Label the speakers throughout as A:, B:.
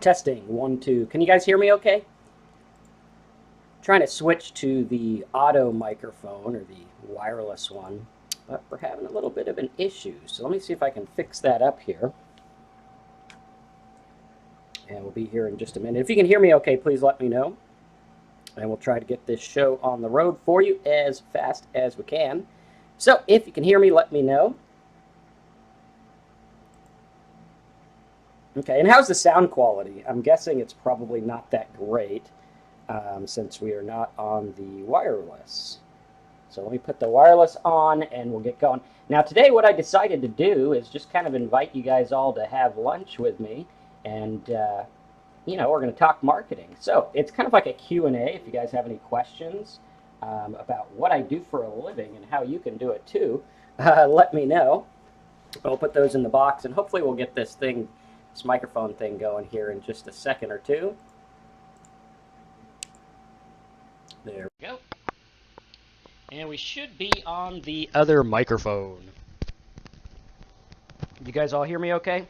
A: Testing, 1, 2. Can you guys hear me okay? Trying to switch to the auto microphone or the wireless one, but we're having a little bit of an issue. So let me see if I can fix that up here. And we'll be here in just a minute. If you can hear me okay, please let me know. And we'll try to get this show on the road for you as fast as we can. So if you can hear me, let me know. Okay, and how's the sound quality? I'm guessing it's probably not that great since we are not on the wireless. So let me put the wireless on and we'll get going. Now today what I decided to do is just kind of invite you guys all to have lunch with me and we're going to talk marketing. So it's kind of like a Q&A if you guys have any questions about what I do for a living and how you can do it too. Let me know. I'll put those in the box and hopefully we'll get this microphone thing going here in just a second or two. There we go. And we should be on the other microphone. You guys all hear me okay?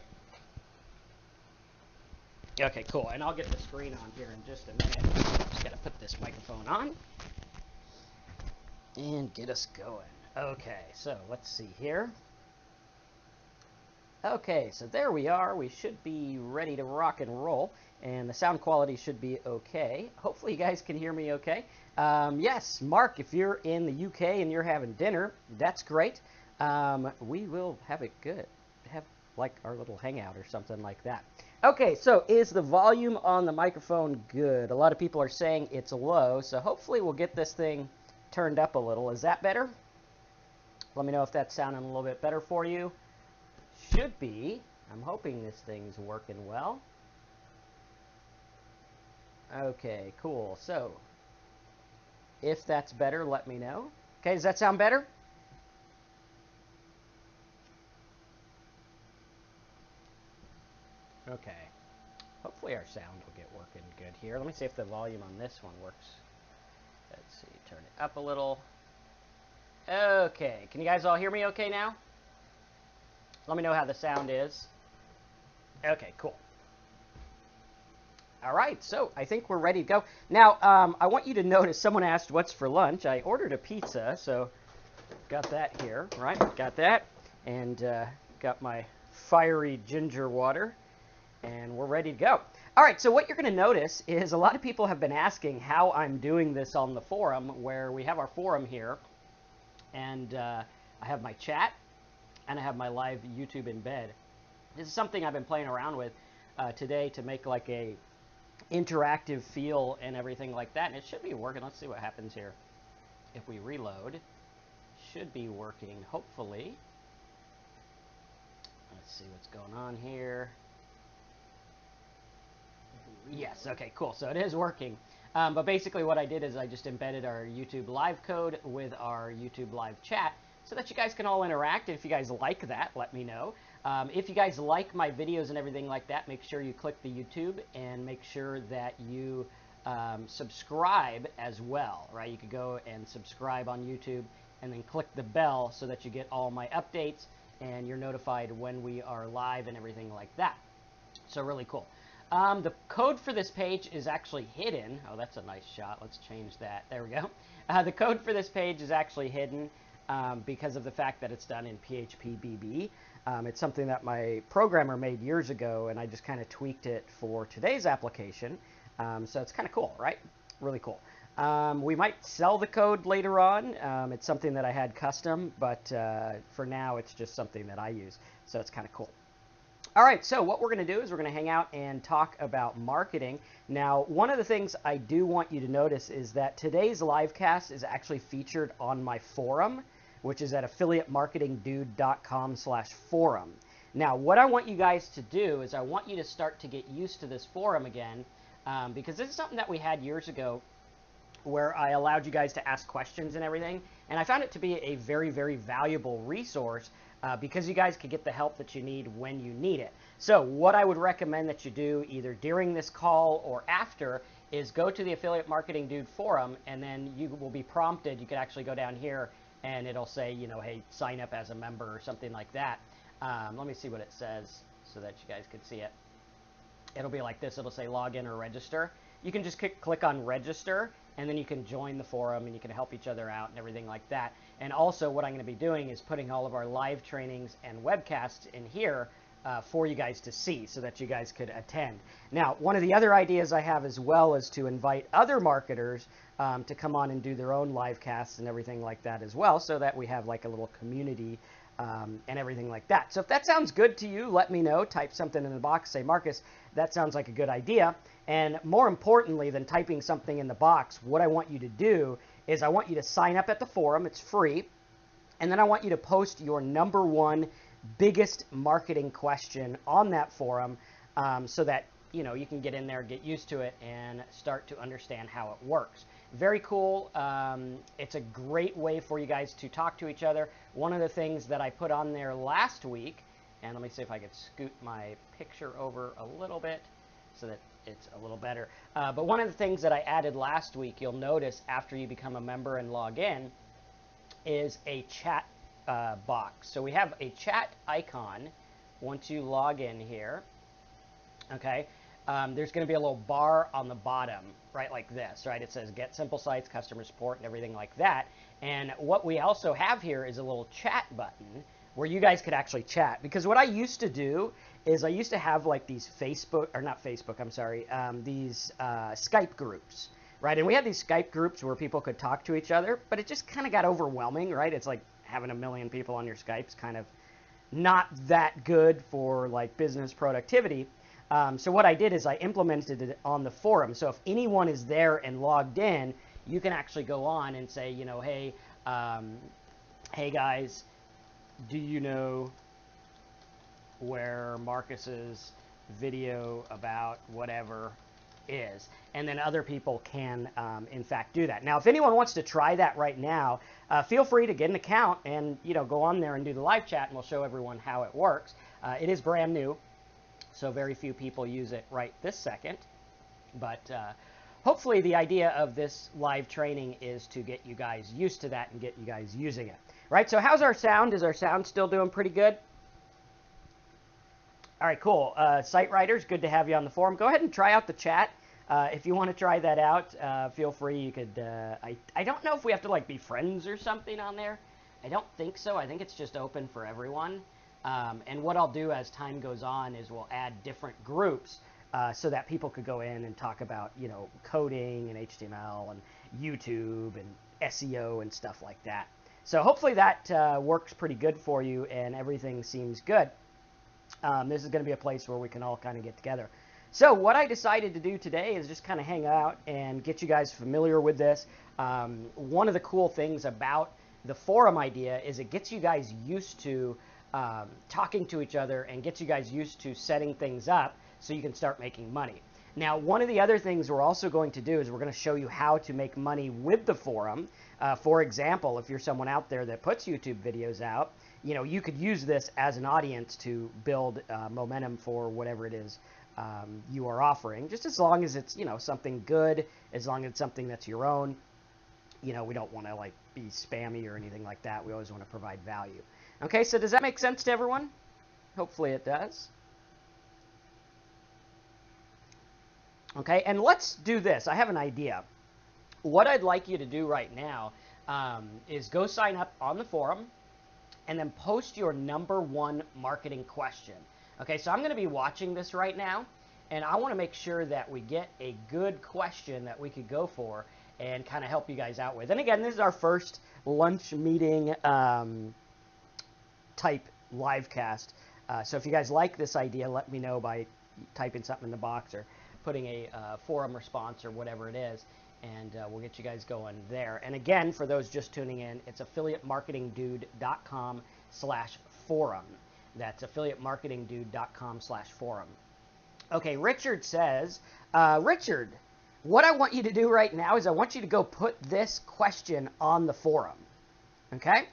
A: Okay, cool. And I'll get the screen on here in just a minute. Just got to put this microphone on and get us going. Okay, so let's see here. Okay, so there we are. We should be ready to rock and roll, and the sound quality should be okay. Hopefully you guys can hear me okay. Yes, Mark, if you're in the UK and you're having dinner, that's great. We will have it good. Have like our little hangout or something like that. Okay, so is the volume on the microphone good? A lot of people are saying it's low, so hopefully we'll get this thing turned up a little. Is that better? Let me know if that's sounding a little bit better for you. Should be. I'm hoping this thing's working well. Okay, cool. So, if that's better, let me know. Okay, does that sound better? Okay. Hopefully our sound will get working good here. Let me see if the volume on this one works. Let's see, turn it up a little. Okay, can you guys all hear me okay now? Let me know how the sound is. Okay, cool. All right, so I think we're ready to go. Now, I want you to notice someone asked what's for lunch. I ordered a pizza, so got that here, right? Got that, and got my fiery ginger water, and we're ready to go. All right, so what you're going to notice is a lot of people have been asking how I'm doing this on the forum, where we have our forum here, and I have my chat, and I have my live YouTube embed. This is something I've been playing around with today to make like a interactive feel and everything like that, and it should be working. Let's see what happens here. If we reload, should be working, hopefully. Let's see what's going on here. Yes, okay, cool. So it is working. But basically what I did is I just embedded our YouTube live code with our YouTube live chat so that you guys can all interact. And if you guys like that, let me know. If you guys like my videos and everything like that, make sure you click the YouTube and make sure that you subscribe as well, right? You could go and subscribe on YouTube and then click the bell so that you get all my updates and you're notified when we are live and everything like that. So really cool. The code for this page is actually hidden. Oh, that's a nice shot. Let's change that. There we go. The code for this page is actually hidden because of the fact that it's done in PHP BB. It's something that my programmer made years ago, and I just kind of tweaked it for today's application. So it's kind of cool, right? Really cool. We might sell the code later on. It's something that I had custom, but for now it's just something that I use. So it's kind of cool. All right, so what we're going to do is we're going to hang out and talk about marketing. Now, one of the things I do want you to notice is that today's live cast is actually featured on my forum, which is at affiliatemarketingdude.com/forum. Now, what I want you guys to do is I want you to start to get used to this forum again, because this is something that we had years ago where I allowed you guys to ask questions and everything, and I found it to be a very, very valuable resource because you guys could get the help that you need when you need it. So what I would recommend that you do either during this call or after is go to the Affiliate Marketing Dude forum, and then you will be prompted. You can actually go down here and it'll say, you know, hey, sign up as a member or something like that. Let me see what it says so that you guys can see it. it'll be like this. It'll say log in or register. You can just click on register, and then you can join the forum, and you can help each other out and everything like that. And also what I'm going to be doing is putting all of our live trainings and webcasts in here for you guys to see so that you guys could attend. Now, one of the other ideas I have as well is to invite other marketers to come on and do their own live casts and everything like that as well, so that we have like a little community and everything like that. So if that sounds good to you, let me know. Type something in the box. Say, Marcus, that sounds like a good idea. And more importantly than typing something in the box, what I want you to do is I want you to sign up at the forum. It's free. And then I want you to post your #1 biggest marketing question on that forum so that you can get in there, get used to it, and start to understand how it works. Very cool. It's a great way for you guys to talk to each other. One of the things that I put on there last week, and let me see if I could scoot my picture over a little bit so that it's a little better. But one of the things that I added last week, you'll notice after you become a member and log in, is a chat box. So we have a chat icon once you log in here. Okay. There's going to be a little bar on the bottom, right, like this, right? It says get simple sites, customer support, and everything like that. And what we also have here is a little chat button where you guys could actually chat. Because what I used to do is I used to have like these these Skype groups, right? And we had these Skype groups where people could talk to each other, but it just kind of got overwhelming, right? It's like having 1 million people on your Skype's kind of not that good for like business productivity. So what I did is I implemented it on the forum. So if anyone is there and logged in, you can actually go on and say, hey, hey guys, do you know where Marcus's video about whatever is? And then other people can, in fact, do that. Now, if anyone wants to try that right now, feel free to get an account and, go on there and do the live chat, and we'll show everyone how it works. It is brand new, so very few people use it right this second. But hopefully the idea of this live training is to get you guys used to that and get you guys using it. Right, so how's our sound? Is our sound still doing pretty good? All right, cool. Site writers, good to have you on the forum. Go ahead and try out the chat. If you want to try that out, feel free. You could, I don't know if we have to like be friends or something on there. I don't think so. I think it's just open for everyone. And what I'll do as time goes on is we'll add different groups so that people could go in and talk about, coding and HTML and YouTube and SEO and stuff like that. So hopefully that works pretty good for you and everything seems good. This is going to be a place where we can all kind of get together. So what I decided to do today is just kind of hang out and get you guys familiar with this. One of the cool things about the forum idea is it gets you guys used to talking to each other and gets you guys used to setting things up so you can start making money. Now, one of the other things we're also going to do is we're going to show you how to make money with the forum. For example, if you're someone out there that puts YouTube videos out, you could use this as an audience to build momentum for whatever it is you are offering, just as long as it's, something good, as long as it's something that's your own. We don't want to like be spammy or anything like that. We always want to provide value. Okay, so does that make sense to everyone? Hopefully it does. Okay, and let's do this. I have an idea. What I'd like you to do right now is go sign up on the forum and then post your #1 marketing question. Okay, so I'm going to be watching this right now, and I want to make sure that we get a good question that we could go for and kind of help you guys out with. And again, this is our first lunch meeting type live cast. So if you guys like this idea, let me know by typing something in the box or putting a forum response or whatever it is, and we'll get you guys going there. And again, for those just tuning in, it's affiliatemarketingdude.com/forum. That's affiliatemarketingdude.com/forum. Okay, Richard says, Richard, what I want you to do right now is I want you to go put this question on the forum. Okay?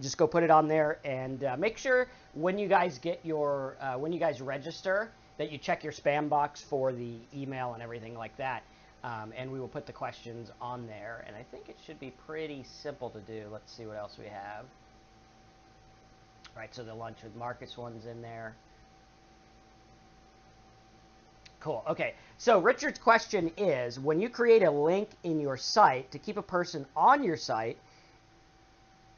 A: Just go put it on there and make sure when you guys get your, when you guys register, that you check your spam box for the email and everything like that. And we will put the questions on there. And I think it should be pretty simple to do. Let's see what else we have. All right, so the lunch with Marcus one's in there. Cool. Okay. So Richard's question is, when you create a link in your site to keep a person on your site,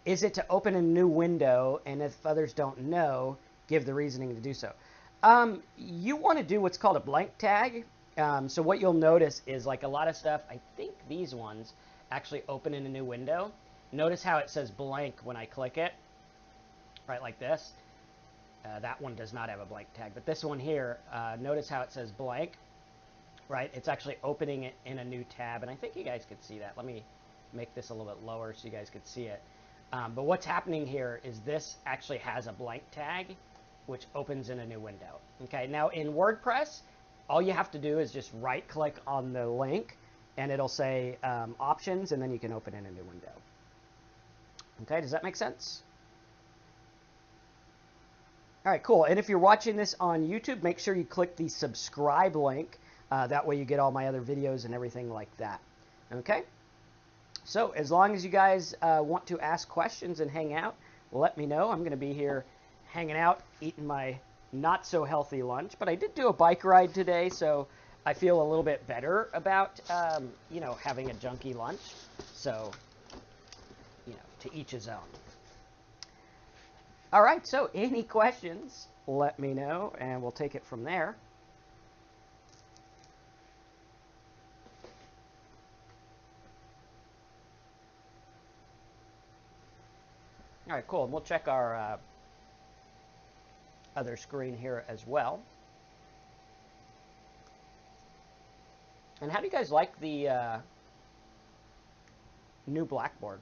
A: is it to open a new window? And if others don't know, give the reasoning to do so. You want to do what's called a blank tag. So what you'll notice is like a lot of stuff, I think these ones actually open in a new window. Notice how it says blank when I click it, right, like this. That one does not have a blank tag, but this one here, notice how it says blank, right? It's actually opening it in a new tab, and I think you guys could see that. Let me make this a little bit lower so you guys could see it. But what's happening here is this actually has a blank tag, which opens in a new window. Okay, now in WordPress, all you have to do is just right-click on the link, and it'll say options, and then you can open in a new window. Okay, does that make sense? All right, cool. And if you're watching this on YouTube, make sure you click the subscribe link. That way you get all my other videos and everything like that. Okay? So as long as you guys want to ask questions and hang out, let me know. I'm going to be here hanging out, eating my not-so-healthy lunch. But I did do a bike ride today, so I feel a little bit better about, you know, having a junky lunch. So, you know, to each his own. All right, so any questions, let me know, and we'll take it from there. All right, cool. And we'll check our other screen here as well. And how do you guys like the new Blackboard?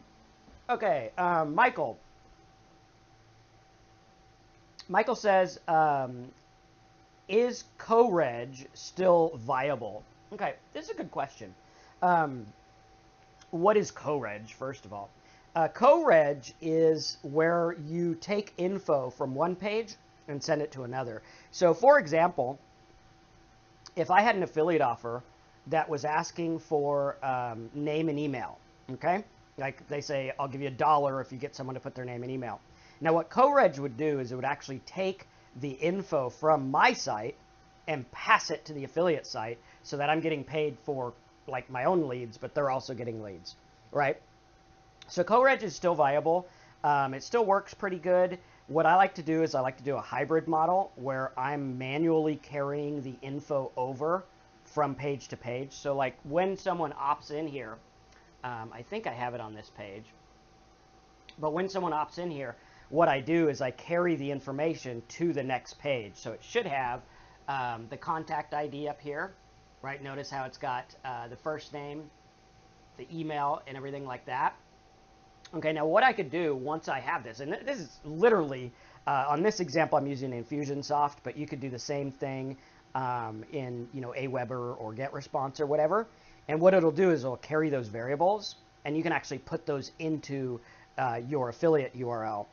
A: Okay, Michael. Michael says, is co-reg still viable? Okay, this is a good question. What is co-reg, first of all? Co-reg is where you take info from one page and send it to another. So, for example, if I had an affiliate offer that was asking for name and email, okay? Like they say, I'll give you $1 if you get someone to put their name and email. Now, what co-reg would do is it would actually take the info from my site and pass it to the affiliate site so that I'm getting paid for like my own leads, but they're also getting leads, right? So co-reg is still viable. It still works pretty good. What I like to do is I like to do a hybrid model where I'm manually carrying the info over from page to page. So like when someone opts in here, I think I have it on this page, but when someone opts in here, what I do is I carry the information to the next page. So it should have the contact ID up here, right? Notice how it's got the first name, the email, and everything like that. Okay, now what I could do once I have this, and this is literally, on this example I'm using Infusionsoft, but you could do the same thing in, you know, Aweber or GetResponse or whatever. And what it'll do is it'll carry those variables, and you can actually put those into your affiliate URL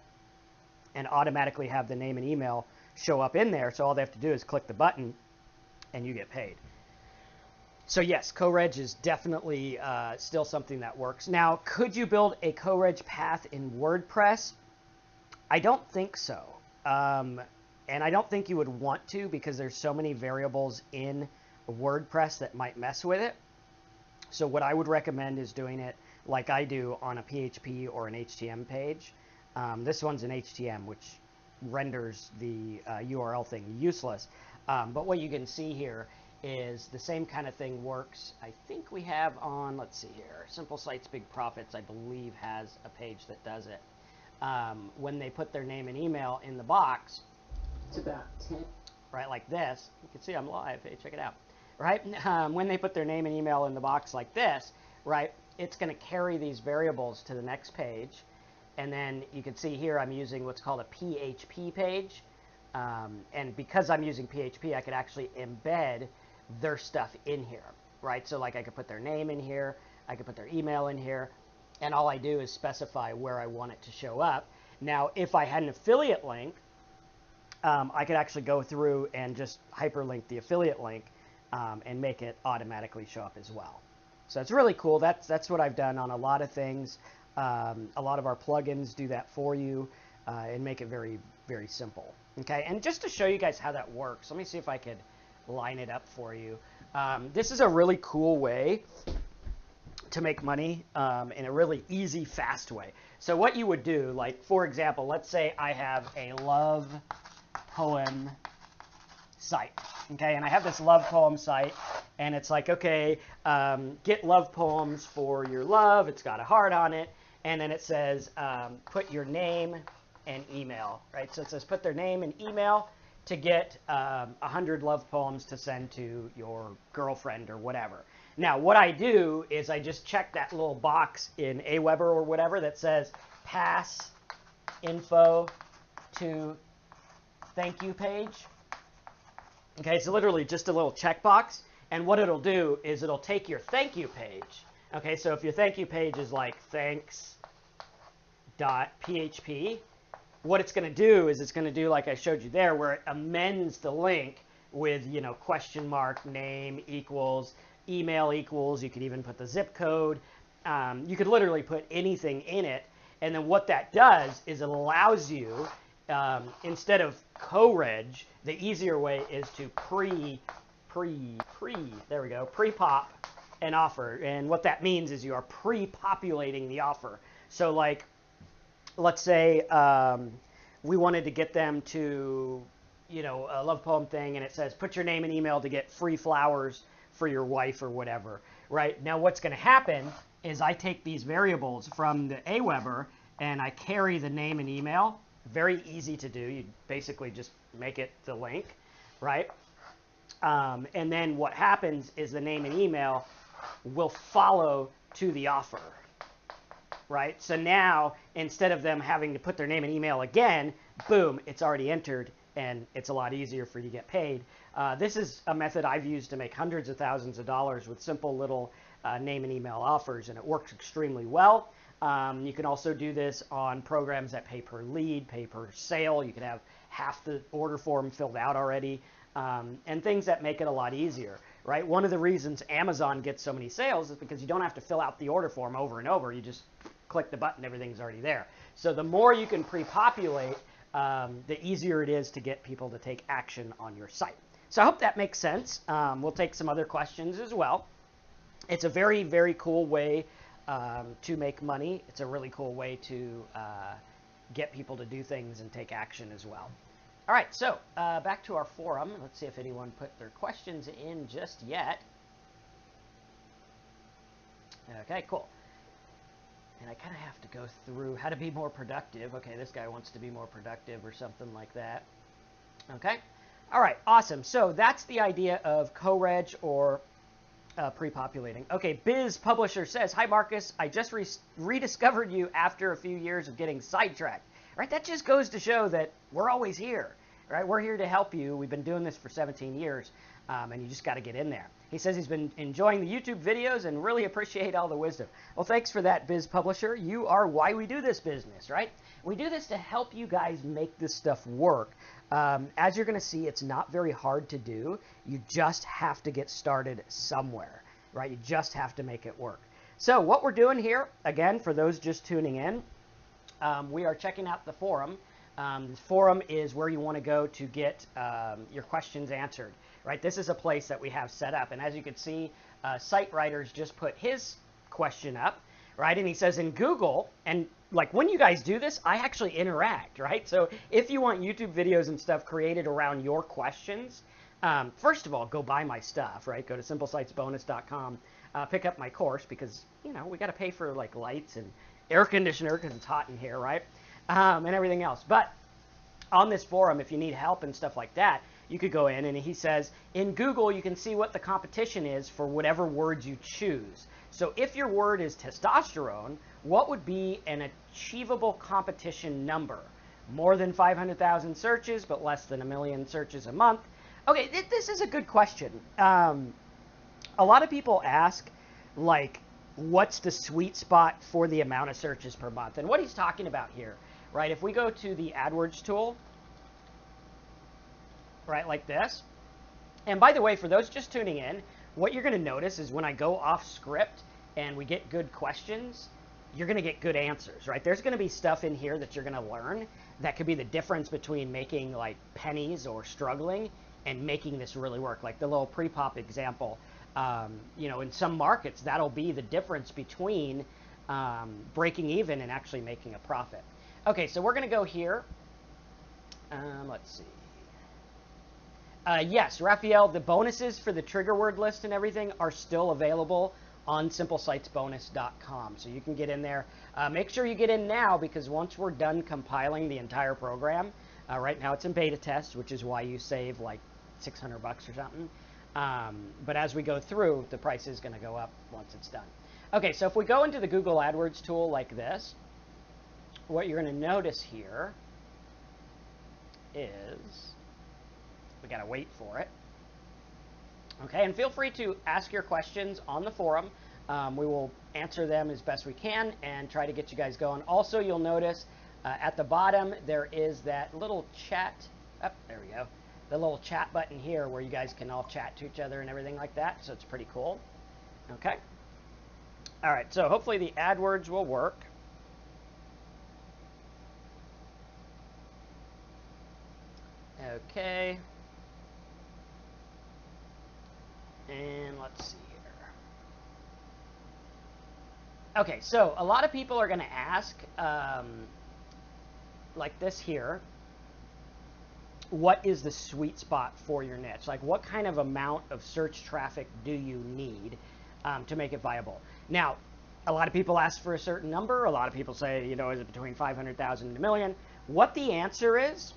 A: and automatically have the name and email show up in there. So all they have to do is click the button and you get paid. So yes, co-reg is definitely still something that works. Now, could you build a co-reg path in WordPress? I don't think so. And I don't think you would want to because there's so many variables in WordPress that might mess with it. So what I would recommend is doing it like I do on a PHP or an HTML page. This one's an HTML, which renders the URL thing useless. But what you can see here is the same kind of thing works. I think we have on, let's see here, Simple Sites, Big Profits, I believe has a page that does it. When they put their name and email in the box, it's about 10, right, like this. You can see I'm live, hey, check it out. Right, when they put their name and email in the box like this, right, it's going to carry these variables to the next page. And then you can see here I'm using what's called a PHP page. And because I'm using PHP, I could actually embed their stuff in here, right? So like I could put their name in here, I could put their email in here, and all I do is specify where I want it to show up. Now, if I had an affiliate link, I could actually go through and just hyperlink the affiliate link and make it automatically show up as well. So it's really cool. That's what I've done on a lot of things. A lot of our plugins do that for you and make it very, very simple. Okay, and just to show you guys how that works, let me see if I could line it up for you. This is a really cool way to make money in a really easy, fast way. So what you would do, like for example, let's say I have a love poem site, okay, and I have this love poem site, and it's like, okay, get love poems for your love. It's got a heart on it, and then it says put your name and email, right? So it says put their name and email to get 100 love poems to send to your girlfriend or whatever. Now, what I do is I just check that little box in Aweber or whatever that says pass info to thank you page. Okay, it's literally just a little checkbox. And what it'll do is it'll take your thank you page. Okay, so if your thank you page is like thanks.php, what it's going to do is it's going to do like I showed you there, where it amends the link with, you know, question mark, name equals, email equals. You could even put the zip code. You could literally put anything in it. And then what that does is it allows you, instead of co-reg, the easier way is to pre-pop an offer. And what that means is you are pre-populating the offer. So like, let's say we wanted to get them to, you know, a love poem thing, and it says put your name and email to get free flowers for your wife or whatever, right? Now what's going to happen is I take these variables from the Aweber and I carry the name and email. Very easy to do. You basically just make it the link, right? And then what happens is the name and email will follow to the offer, right? So now instead of them having to put their name and email again, boom, it's already entered, and it's a lot easier for you to get paid. This is a method I've used to make hundreds of thousands of dollars with simple little name and email offers, and it works extremely well. You can also do this on programs that pay per lead, pay per sale. You can have half the order form filled out already, and things that make it a lot easier, right? One of the reasons Amazon gets so many sales is because you don't have to fill out the order form over and over. You just click the button, everything's already there. So the more you can pre-populate, the easier it is to get people to take action on your site. So I hope that makes sense. We'll take some other questions as well. It's a very, very cool way to make money. It's a really cool way to get people to do things and take action as well. All right, so back to our forum. Let's see if anyone put their questions in just yet. Okay, cool. And I kind of have to go through how to be more productive. Okay, this guy wants to be more productive or something like that. Okay. All right, awesome. So that's the idea of co-reg or pre-populating. Okay, Biz Publisher says, hi, Marcus. I just rediscovered you after a few years of getting sidetracked. Right, that just goes to show that we're always here. Right, we're here to help you. We've been doing this for 17 years, and you just got to get in there. He says he's been enjoying the YouTube videos and really appreciate all the wisdom. Well, thanks for that, Biz Publisher. You are why we do this business, right? We do this to help you guys make this stuff work. As you're going to see, it's not very hard to do. You just have to get started somewhere, right? You just have to make it work. So what we're doing here, again, for those just tuning in, we are checking out the forum. The forum is where you want to go to get your questions answered, right? This is a place that we have set up. And as you can see, Site Writers just put his question up, right? And he says in Google, and like when you guys do this, I actually interact, right? So if you want YouTube videos and stuff created around your questions, first of all, go buy my stuff, right? Go to simplesitesbonus.com, pick up my course because, you know, we got to pay for like lights and air conditioner because it's hot in here, right? And everything else. But on this forum, if you need help and stuff like that, you could go in, and he says, in Google, you can see what the competition is for whatever words you choose. So if your word is testosterone, what would be an achievable competition number? More than 500,000 searches, but less than 1 million searches a month. Okay, this is a good question. A lot of people ask, like, what's the sweet spot for the amount of searches per month? And what he's talking about here, right? If we go to the Adwords tool, right, like this. And by the way, for those just tuning in, what you're going to notice is when I go off script and we get good questions, you're going to get good answers, right? There's going to be stuff in here that you're going to learn that could be the difference between making like pennies or struggling and making this really work. Like the little pre-pop example, you know, in some markets, that'll be the difference between breaking even and actually making a profit. Okay, so we're going to go here. Let's see. Yes, Raphael, the bonuses for the trigger word list and everything are still available on simplesitesbonus.com. So you can get in there. Make sure you get in now, because once we're done compiling the entire program, right now it's in beta test, which is why you save like $600 or something. But as we go through, the price is going to go up once it's done. Okay, so if we go into the Google AdWords tool like this, what you're going to notice here is we got to wait for it. Okay, and feel free to ask your questions on the forum. We will answer them as best we can and try to get you guys going. Also, you'll notice at the bottom there is that little chat. Oh, there we go. The little chat button here where you guys can all chat to each other and everything like that. So it's pretty cool. Okay. All right, so hopefully the AdWords will work. Okay. And let's see here. Okay, so a lot of people are going to ask, like this here, what is the sweet spot for your niche? Like, what kind of amount of search traffic do you need to make it viable? Now, a lot of people ask for a certain number. A lot of people say, you know, is it between 500,000 and a million? What the answer is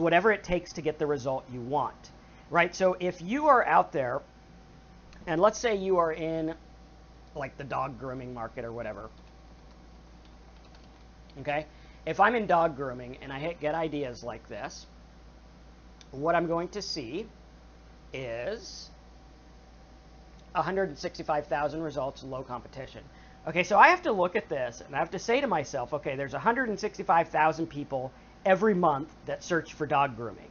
A: whatever it takes to get the result you want, right? So if you are out there, and let's say you are in like the dog grooming market or whatever, okay? If I'm in dog grooming and I hit get ideas like this, what I'm going to see is 165,000 results, low competition. Okay, so I have to look at this and I have to say to myself, okay, there's 165,000 people every month that search for dog grooming.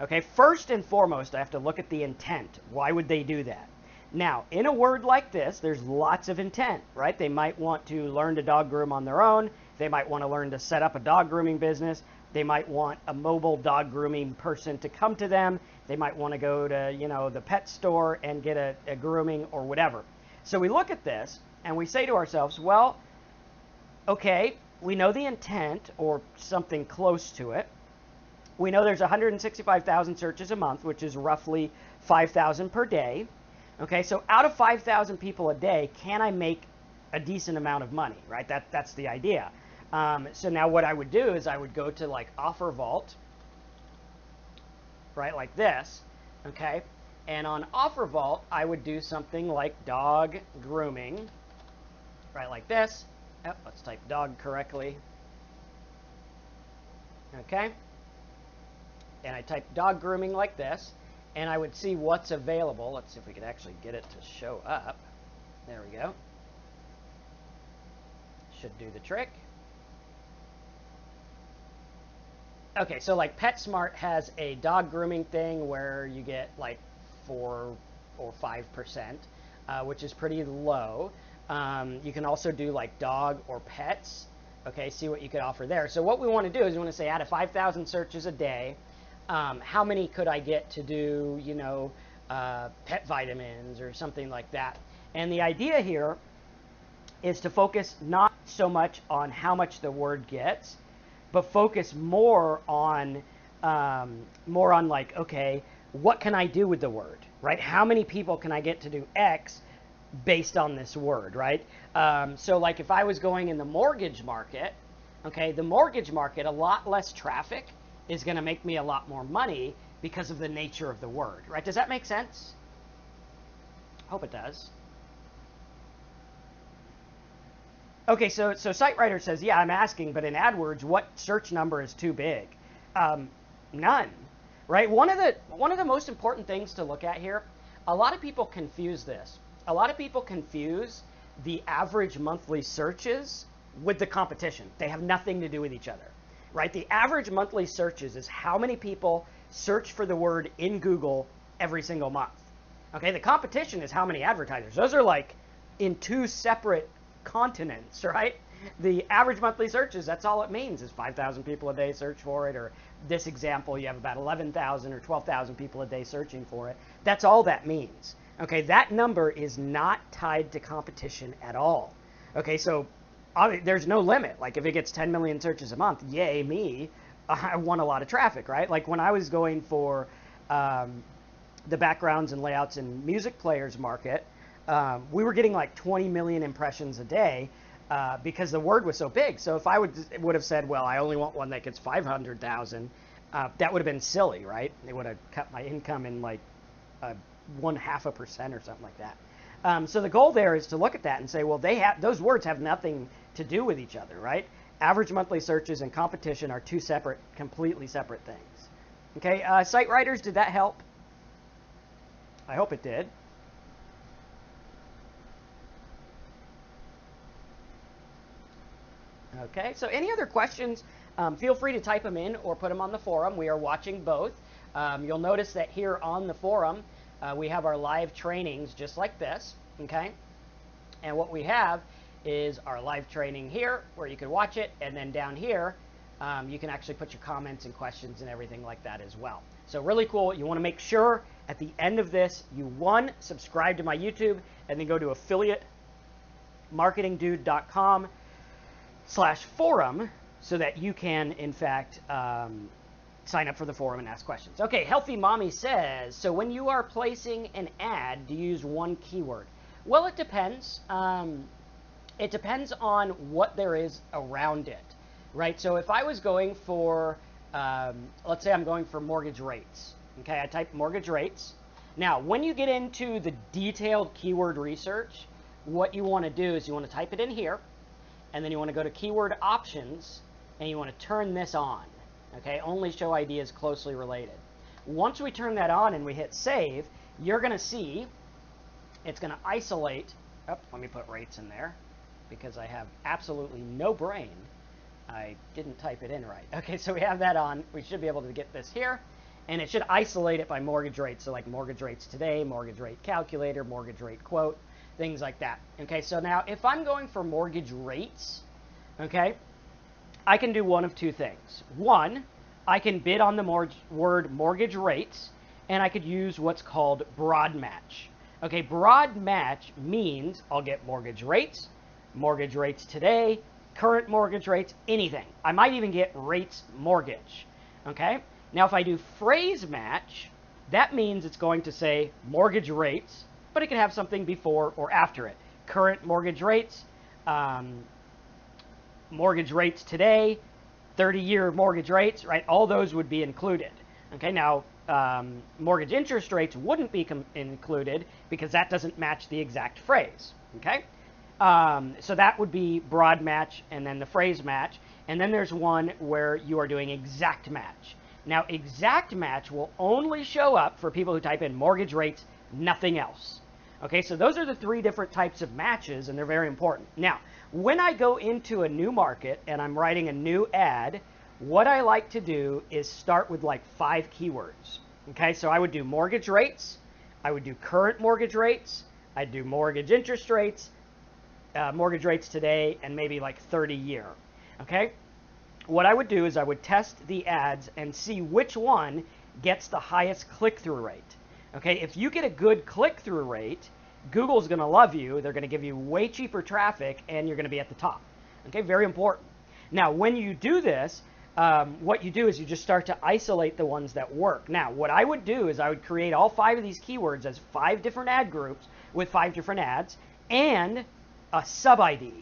A: Okay, first and foremost, I have to look at the intent. Why would they do that? Now, in a word like this, there's lots of intent, right? They might want to learn to dog groom on their own. They might want to learn to set up a dog grooming business. They might want a mobile dog grooming person to come to them. They might want to go to, you know, the pet store and get a grooming or whatever. So we look at this and we say to ourselves, well, okay, we know the intent or something close to it. We know there's 165,000 searches a month, which is roughly 5,000 per day. Okay, so out of 5,000 people a day, can I make a decent amount of money, right? That's the idea. So now what I would do is I would go to like Offer Vault, right, like this, okay? And on Offer Vault, I would do something like dog grooming, right, like this. Oh, let's type dog correctly. Okay? And I type dog grooming like this, and I would see what's available. Let's see if we can actually get it to show up. There we go. Should do the trick. Okay, so like PetSmart has a dog grooming thing where you get like 4 or 5%, which is pretty low. You can also do like dog or pets. Okay, see what you could offer there. So what we want to do is we want to say out of 5,000 searches a day, how many could I get to do, you know, pet vitamins or something like that. And the idea here is to focus not so much on how much the word gets, but focus more on like, okay, what can I do with the word, right? How many people can I get to do X based on this word, right? So like if I was going in the mortgage market, okay, the mortgage market, a lot less traffic is going to make me a lot more money because of the nature of the word, right? Does that make sense? Hope it does. Okay, so SiteWriter says, yeah, I'm asking, but in AdWords, what search number is too big? None, right? One of the most important things to look at here, a lot of people confuse this. A lot of people confuse the average monthly searches with the competition. They have nothing to do with each other, right? The average monthly searches is how many people search for the word in Google every single month. Okay, the competition is how many advertisers. Those are like in two separate continents, right? The average monthly searches, that's all it means, is 5,000 people a day search for it, or this example, you have about 11,000 or 12,000 people a day searching for it. That's all that means. Okay, that number is not tied to competition at all. Okay, so there's no limit. Like if it gets 10 million searches a month, yay me, I won a lot of traffic, right? Like when I was going for the backgrounds and layouts in music players market, we were getting like 20 million impressions a day because the word was so big. So if I would have said, well, I only want one that gets 500,000, that would have been silly, right? It would have cut my income in like 0.5% or something like that. So the goal there is to look at that and say, well, those words have nothing to do with each other, right? Average monthly searches and competition are two separate, completely separate things. Okay, site writers, did that help? I hope it did. Okay, so any other questions, feel free to type them in or put them on the forum. We are watching both. You'll notice that here on the forum, we have our live trainings just like this, okay? And what we have is our live training here where you can watch it, and then down here, you can actually put your comments and questions and everything like that as well. So really cool. You want to make sure at the end of this, you subscribe to my YouTube, and then go to affiliatemarketingdude.com/forum so that you can, in fact, sign up for the forum and ask questions. Okay, Healthy Mommy says, so when you are placing an ad, do you use one keyword? Well, it depends. It depends on what there is around it, right? So if I was going for, let's say I'm going for mortgage rates. Okay, I type mortgage rates. Now, when you get into the detailed keyword research, what you want to do is you want to type it in here, and then you want to go to keyword options, and you want to turn this on. Okay, only show ideas closely related. Once we turn that on and we hit save, you're going to see it's going to isolate. Oh, let me put rates in there because I have absolutely no brain. I didn't type it in right. Okay, so we have that on. We should be able to get this here, and it should isolate it by mortgage rate. So like mortgage rates today, mortgage rate calculator, mortgage rate quote, things like that. Okay, so now if I'm going for mortgage rates, okay, I can do one of two things. One, I can bid on the word mortgage rates, and I could use what's called broad match. Okay, broad match means I'll get mortgage rates today, current mortgage rates, anything. I might even get rates mortgage. Okay, now if I do phrase match, that means it's going to say mortgage rates, but it can have something before or after it. Current mortgage rates, mortgage rates today, 30-year mortgage rates, right? All those would be included. Okay, now mortgage interest rates wouldn't be included because that doesn't match the exact phrase. Okay, so that would be broad match and then the phrase match. And then there's one where you are doing exact match. Now, exact match will only show up for people who type in mortgage rates, nothing else. Okay, so those are the three different types of matches, and they're very important. Now, when I go into a new market and I'm writing a new ad, what I like to do is start with like 5 keywords. Okay, so I would do mortgage rates, I would do current mortgage rates, I'd do mortgage interest rates, mortgage rates today, and maybe like 30-year. Okay, what I would do is I would test the ads and see which one gets the highest click-through rate. Okay, if you get a good click-through rate, Google's going to love you. They're going to give you way cheaper traffic, and you're going to be at the top. Okay, very important. Now, when you do this, what you do is you just start to isolate the ones that work. Now, what I would do is I would create all 5 of these keywords as 5 different ad groups with 5 different ads and a sub-ID.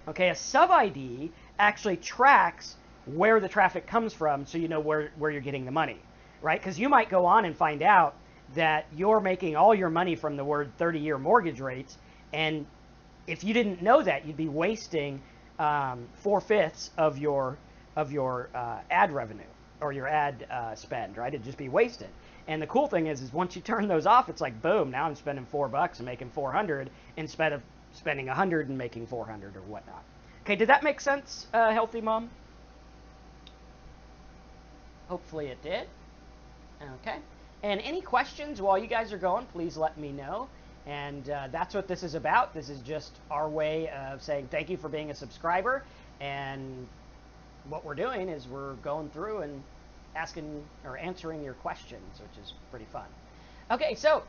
A: Okay, a sub-ID actually tracks where the traffic comes from, so you know where you're getting the money, right? Because you might go on and find out that you're making all your money from the word 30-year mortgage rates, and if you didn't know that, you'd be wasting 4/5 of your ad revenue or your ad spend, right? It'd just be wasted. And the cool thing is once you turn those off, it's like boom, now I'm spending $4 and making 400 instead of spending 100 and making 400 or whatnot. Okay, did that make sense, Healthy Mom? Hopefully it did. Okay. And any questions while you guys are going, please let me know. And that's what this is about. This is just our way of saying thank you for being a subscriber. And what we're doing is we're going through and asking or answering your questions, which is pretty fun. Okay, so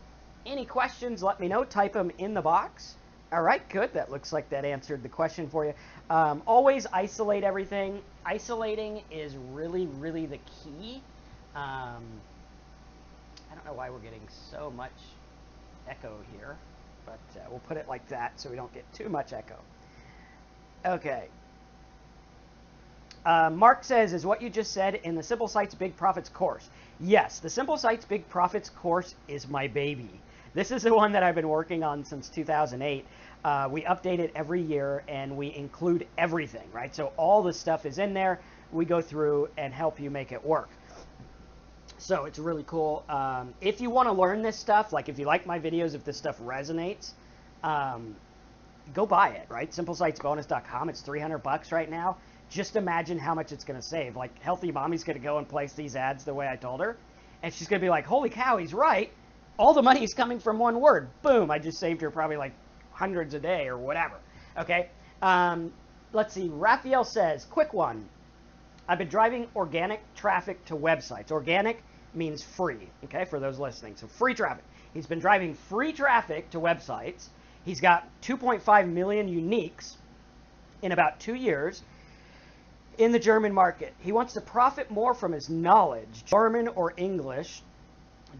A: any questions, let me know. Type them in the box. All right, good. That looks like that answered the question for you. Always isolate everything. Isolating is really, really the key. I don't know why we're getting so much echo here, but we'll put it like that so we don't get too much echo. Okay. Mark says, is what you just said in the Simple Sites Big Profits course? Yes, the Simple Sites Big Profits course is my baby. This is the one that I've been working on since 2008. We update it every year and we include everything, right? So all the stuff is in there. We go through and help you make it work. So it's really cool. If you want to learn this stuff, like if you like my videos, if this stuff resonates, go buy it, right? SimpleSitesBonus.com. It's $300 right now. Just imagine how much it's going to save. Like, Healthy Mommy's going to go and place these ads the way I told her, and she's going to be like, holy cow, he's right. All the money is coming from one word. Boom, I just saved her probably like hundreds a day or whatever. Okay, let's see. Raphael says, quick one. I've been driving organic traffic to websites. Organic means free, okay, for those listening. So free traffic. He's been driving free traffic to websites. He's got 2.5 million uniques in about 2 years in the German market. He wants to profit more from his knowledge, German or English,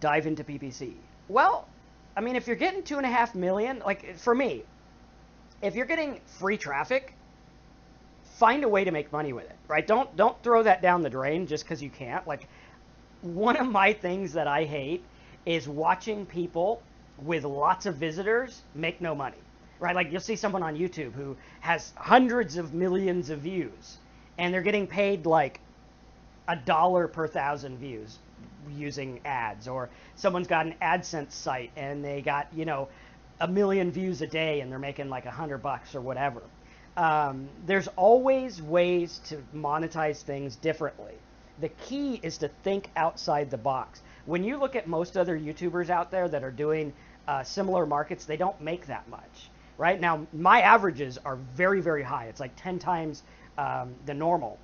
A: dive into PPC. Well, I mean, if you're getting 2.5 million, like for me, if you're getting free traffic, find a way to make money with it, right? Don't throw that down the drain just because you can't. Like, one of my things that I hate is watching people with lots of visitors make no money, right? Like, you'll see someone on YouTube who has hundreds of millions of views, and they're getting paid like $1 per 1,000 views using ads. Or someone's got an AdSense site and they got, you know, 1 million views a day and they're making like $100 or whatever. There's always ways to monetize things differently. The key is to think outside the box. When you look at most other YouTubers out there that are doing similar markets, they don't make that much, right? Now, my averages are very, very high. It's like 10 times the normal,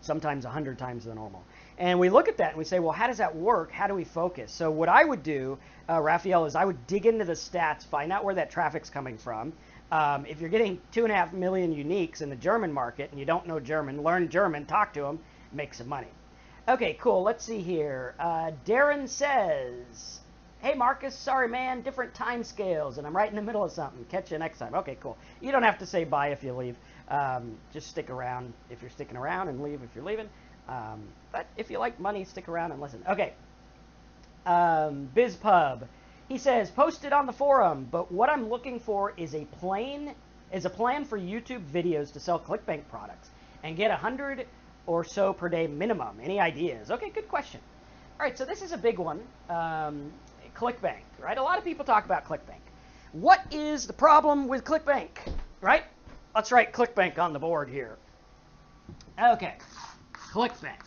A: sometimes 100 times the normal. And we look at that and we say, well, how does that work? How do we focus? So what I would do, Raphael, is I would dig into the stats, find out where that traffic's coming from. If you're getting 2.5 million uniques in the German market and you don't know German, learn German, talk to them, make some money. Okay, cool. Let's see here. Darren says, hey, Marcus, sorry, man, different time scales, and I'm right in the middle of something. Catch you next time. Okay, cool. You don't have to say bye if you leave. Just stick around if you're sticking around and leave if you're leaving. But if you like money, stick around and listen. Okay. BizPub. He says, posted on the forum, but what I'm looking for is a plan for YouTube videos to sell Clickbank products and get 100 or so per day minimum. Any ideas? Okay, good question. All right, so this is a big one. Clickbank, right? A lot of people talk about Clickbank. What is the problem with Clickbank, right? Let's write Clickbank on the board here. Okay, Clickbank.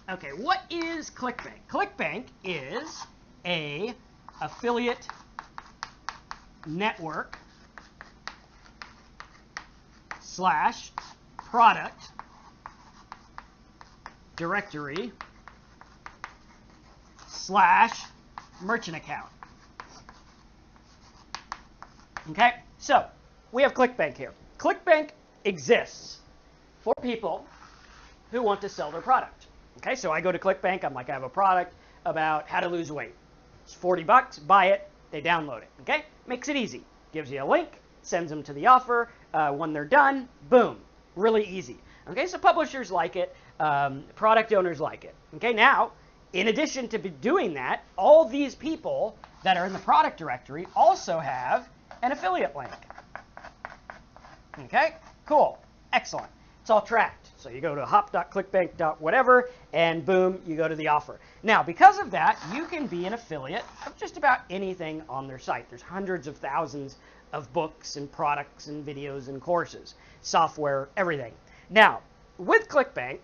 A: Okay, what is Clickbank? Clickbank is a affiliate network / product directory / merchant account. Okay, so we have Clickbank here. Clickbank exists for people who want to sell their product. Okay, so I go to Clickbank, I'm like, I have a product about how to lose weight. It's $40, buy it, they download it. Okay, makes it easy. Gives you a link, sends them to the offer. When they're done, boom, really easy. Okay, so publishers like it, product owners like it. Okay, now, in addition to doing that, all these people that are in the product directory also have an affiliate link. Okay, cool, excellent. It's all tracked. So you go to hop.clickbank.whatever, and boom, you go to the offer. Now, because of that, you can be an affiliate of just about anything on their site. There's hundreds of thousands of books and products and videos and courses, software, everything. Now, with Clickbank,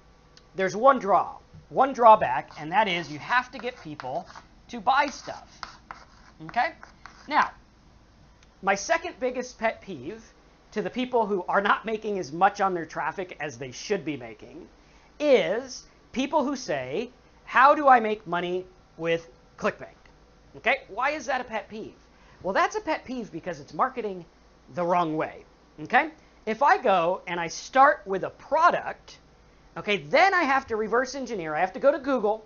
A: there's one drawback, and that is you have to get people to buy stuff. Okay? Now, my second biggest pet peeve to the people who are not making as much on their traffic as they should be making is people who say, how do I make money with Clickbank? Okay? Why is that a pet peeve? Well, that's a pet peeve because it's marketing the wrong way. Okay? If I go and I start with a product, okay, then I have to reverse engineer. I have to go to Google,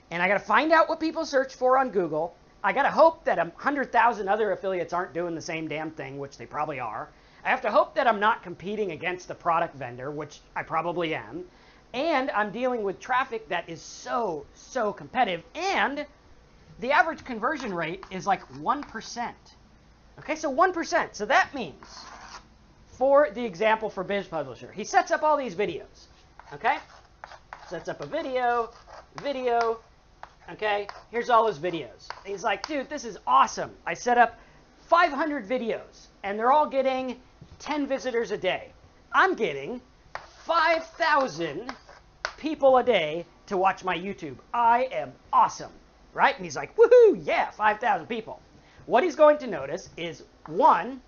A: and I got to find out what people search for on Google. I got to hope that 100,000 other affiliates aren't doing the same damn thing, which they probably are. I have to hope that I'm not competing against the product vendor, which I probably am. And I'm dealing with traffic that is so competitive. And the average conversion rate is like 1%. Okay, so 1%. So that means, for the example for Biz Publisher, he sets up all these videos. Okay? Sets up a video. Okay? Here's all his videos. He's like, dude, this is awesome. I set up 500 videos, and they're all getting 10 visitors a day. I'm getting 5,000 people a day to watch my YouTube. I am awesome, right? And he's like, woohoo, yeah, 5,000 people. What he's going to notice is, one,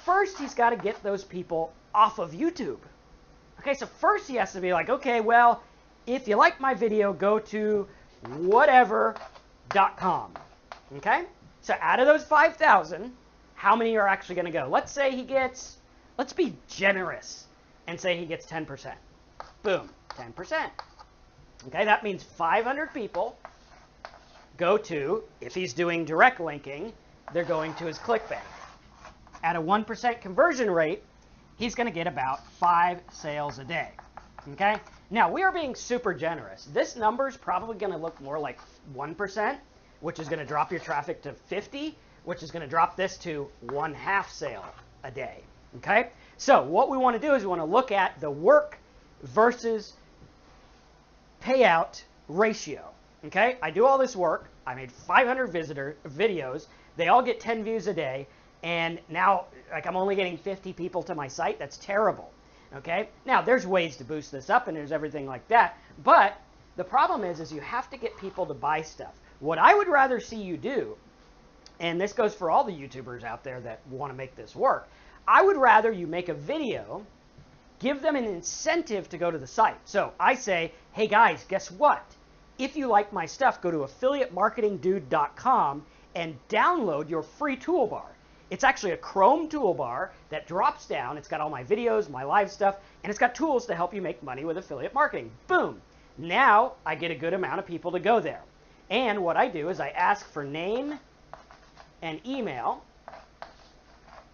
A: first he's got to get those people off of YouTube. Okay, so first he has to be like, okay, well, if you like my video, go to whatever.com. Okay? So out of those 5,000, how many are actually going to go? Let's say he gets, let's be generous and say he gets 10%. Boom, 10%. Okay, that means 500 people go to, if he's doing direct linking, they're going to his Clickbank. At a 1% conversion rate, he's going to get about 5 sales a day. Okay? Now, we are being super generous. This number is probably going to look more like 1%, which is going to drop your traffic to 50, which is going to drop this to 1/2 sale a day. Okay? So what we want to do is we want to look at the work versus payout ratio. Okay? I do all this work. I made 500 videos. They all get 10 views a day. And now, like, I'm only getting 50 people to my site. That's terrible. Okay? Now, there's ways to boost this up, and there's everything like that. But the problem is you have to get people to buy stuff. What I would rather see you do, and this goes for all the YouTubers out there that want to make this work, I would rather you make a video, give them an incentive to go to the site. So I say, hey guys, guess what? If you like my stuff, go to affiliatemarketingdude.com and download your free toolbar. It's actually a Chrome toolbar that drops down. It's got all my videos, my live stuff, and it's got tools to help you make money with affiliate marketing. Boom. Now I get a good amount of people to go there. And what I do is I ask for name and email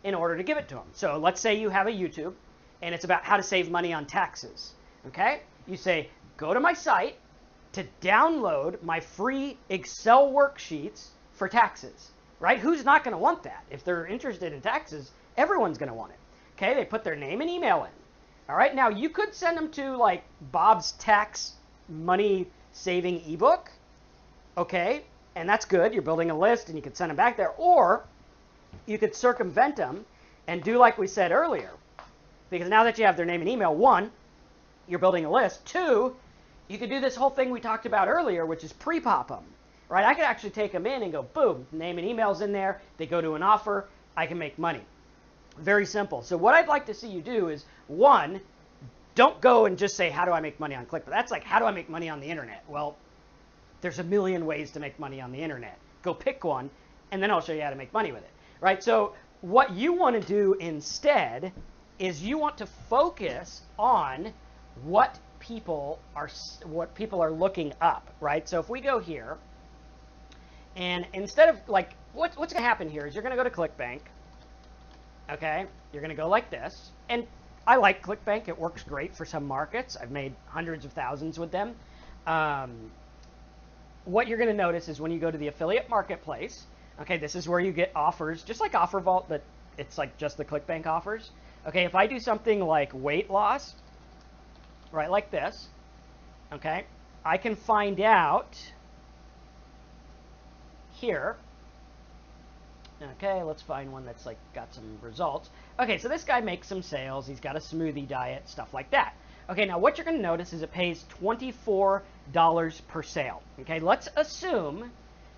A: in order to give it to them. So let's say you have a YouTube and it's about how to save money on taxes. Okay? You say, go to my site to download my free Excel worksheets for taxes. Right? Who's not going to want that? If they're interested in taxes, everyone's going to want it. Okay? They put their name and email in. All right? Now, you could send them to, like, Bob's Tax Money Saving ebook. Okay? And that's good. You're building a list, and you could send them back there. Or you could circumvent them and do like we said earlier. Because now that you have their name and email, one, you're building a list. Two, you could do this whole thing we talked about earlier, which is pre-pop them. Right? I could actually take them in and go, boom, name and email's in there. They go to an offer. I can make money. Very simple. So what I'd like to see you do is, one, don't go and just say, how do I make money on Clickbank? That's like, how do I make money on the internet? Well, there's a million ways to make money on the internet. Go pick one, and then I'll show you how to make money with it. Right? So what you want to do instead is you want to focus on what people are looking up. Right? So if we go here, and instead of, like, what's going to happen here is you're going to go to Clickbank, okay? You're going to go like this. And I like Clickbank. It works great for some markets. I've made hundreds of thousands with them. What you're going to notice is when you go to the affiliate marketplace, okay, this is where you get offers, just like OfferVault, but it's like just the Clickbank offers. Okay, if I do something like weight loss, right, like this, okay, I can find out here. Okay, let's find one that's like got some results. Okay, so this guy makes some sales. He's got a smoothie diet, stuff like that. Okay, now what you're going to notice is it pays $24 per sale. Okay, let's assume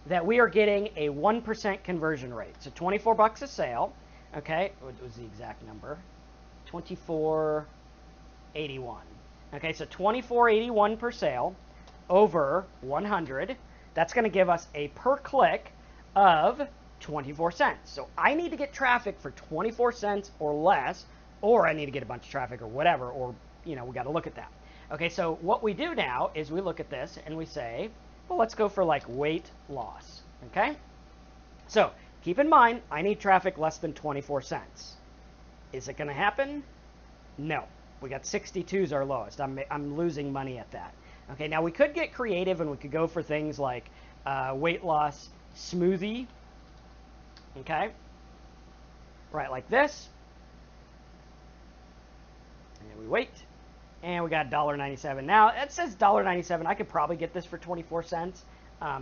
A: that we are getting a 1% conversion rate. So 24 bucks a sale, okay, what was the exact number? 24.81. Okay, so 24.81 per sale over 100. That's going to give us a per click of 24 cents. So I need to get traffic for 24 cents or less, or I need to get a bunch of traffic or whatever, or, you know, we got to look at that. Okay, so what we do now is we look at this and we say, well, let's go for like weight loss. Okay, so keep in mind, I need traffic less than 24 cents. Is it going to happen? No. We got 62's our lowest. I'm losing money at that. Okay, now we could get creative and we could go for things like weight loss smoothie. Okay, right, like this. And we wait, and we got $1.97. Now it says $1.97. I could probably get this for 24 cents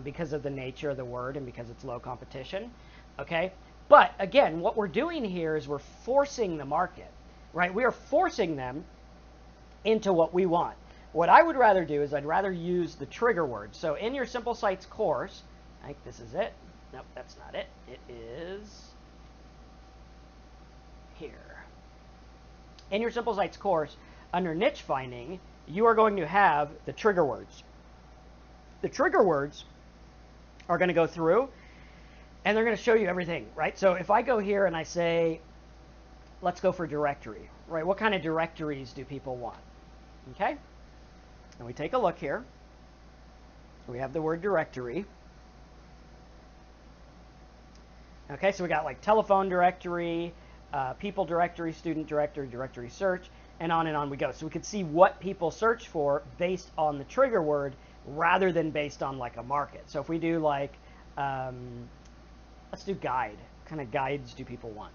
A: because of the nature of the word and because it's low competition. Okay, but again, what we're doing here is we're forcing the market, right? We are forcing them into what we want. What I would rather do is I'd rather use the trigger word. So in your Simple Sites course, I think this is it. Nope, that's not it. It is here. In your Simple Sites course, under niche finding, you are going to have the trigger words. The trigger words are going to go through and they're going to show you everything, right? So if I go here and I say, let's go for directory, right? What kind of directories do people want? Okay. And we take a look here. We have the word directory. Okay, so we got like telephone directory, people directory, student directory, directory search, and on we go. So we could see what people search for based on the trigger word rather than based on like a market. So if we do like, let's do guide. What kind of guides do people want?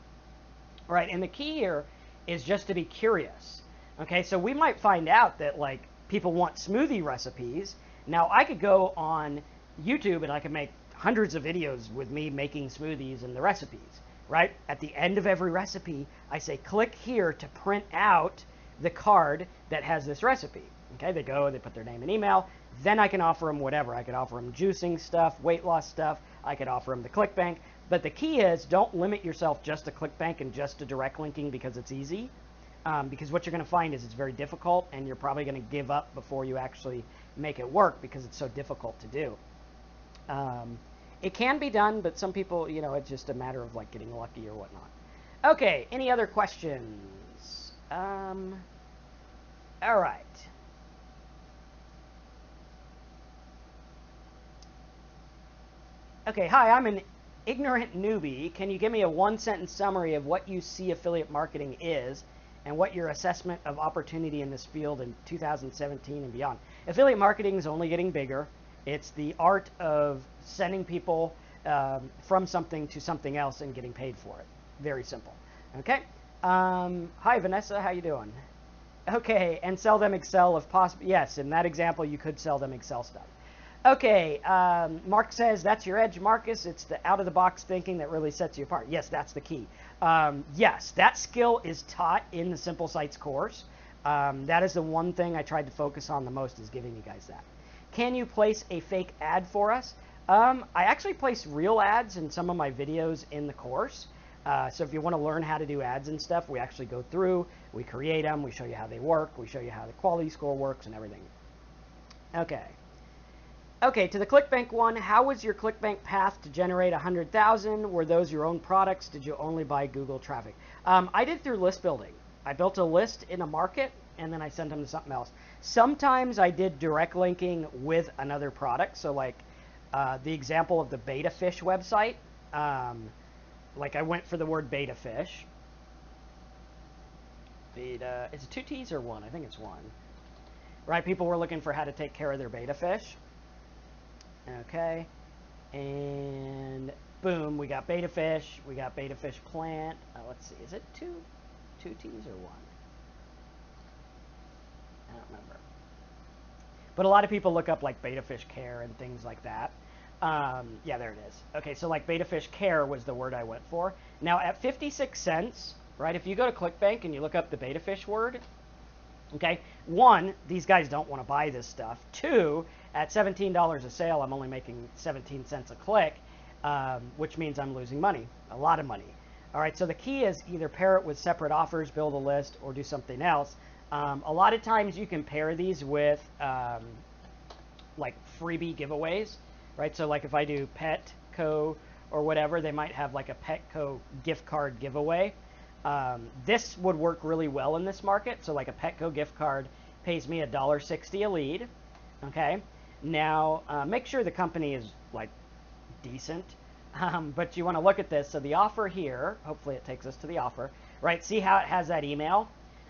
A: All right, and the key here is just to be curious. Okay, so we might find out that like people want smoothie recipes. Now I could go on YouTube and I could make hundreds of videos with me making smoothies and the recipes, right? At the end of every recipe, I say, click here to print out the card that has this recipe. Okay, they go, they put their name and email. Then I can offer them whatever. I could offer them juicing stuff, weight loss stuff. I could offer them the Clickbank. But the key is don't limit yourself just to Clickbank and just to direct linking because it's easy. Because what you're going to find is it's very difficult and you're probably going to give up before you actually make it work because it's so difficult to do. It can be done, but some people, you know, it's just a matter of like getting lucky or whatnot. Okay, any other questions? All right. Okay, hi, I'm an ignorant newbie. Can you give me a one-sentence summary of what you see affiliate marketing is and what your assessment of opportunity in this field in 2017 and beyond? Affiliate marketing is only getting bigger. It's the art of sending people from something to something else and getting paid for it. Very simple. Okay. Hi, Vanessa. How you doing? Okay. And sell them Excel if possible. Yes. In that example, you could sell them Excel stuff. Okay. Mark says, that's your edge, Marcus. It's the out-of-the-box thinking that really sets you apart. Yes, that's the key. Yes, that skill is taught in the Simple Sites course. That is the one thing I tried to focus on the most, is giving you guys that. Can you place a fake ad for us? I actually place real ads in some of my videos in the course. So if you want to learn how to do ads and stuff, we actually go through, we create them, we show you how they work, we show you how the quality score works and everything. Okay. Okay, to the Clickbank one, how was your Clickbank path to generate 100,000? Were those your own products? Did you only buy Google traffic? I did through list building. I built a list in a market and then I sent them to something else. Sometimes I did direct linking with another product. So like the example of the Beta Fish website, like I went for the word beta fish. Beta, is it 2 T's or 1? I think it's 1. Right, people were looking for how to take care of their beta fish. Okay, and boom, we got beta fish, we got beta fish plant. Let's see, is it 2 T's or 1? I don't remember. But a lot of people look up like beta fish care and things like that. Yeah, there it is. Okay, so like beta fish care was the word I went for. Now at 56 cents, right, if you go to Clickbank and you look up the beta fish word, okay, 1, these guys don't want to buy this stuff. 2, At $17 a sale, I'm only making 17 cents a click, which means I'm losing money, a lot of money. All right, so the key is either pair it with separate offers, build a list, or do something else. A lot of times you can pair these with like freebie giveaways, right? So like if I do Petco or whatever, they might have like a Petco gift card giveaway. This would work really well in this market. So like a Petco gift card pays me $1.60 a lead. Okay. Now make sure the company is like decent, but you want to look at this. So the offer here, hopefully it takes us to the offer, right? See how it has that email?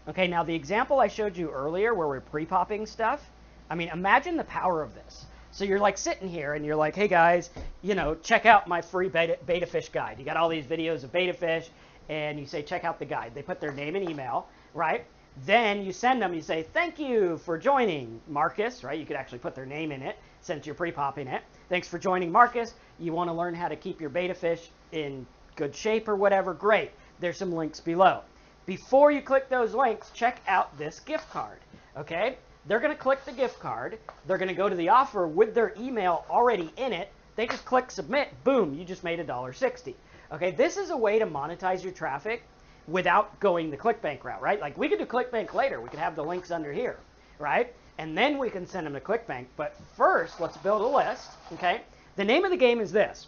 A: Okay. Now the example I showed you earlier where we're pre-popping stuff. I mean, imagine the power of this. So you're like sitting here and you're like, hey guys, you know, check out my free beta fish guide. You got all these videos of beta fish and you say, check out the guide. They put their name and email, right? Then you send them, you say, thank you for joining Marcus, right? You could actually put their name in it since you're pre-popping it. Thanks for joining Marcus. You want to learn how to keep your beta fish in good shape or whatever? Great. There's some links below. Before you click those links, check out this gift card, okay? They're going to click the gift card. They're going to go to the offer with their email already in it. They just click submit. Boom, you just made $1.60. Okay, this is a way to monetize your traffic without going the Clickbank route, right? Like we could do Clickbank later. We could have the links under here, right? And then we can send them to Clickbank. But first, let's build a list, okay? The name of the game is this.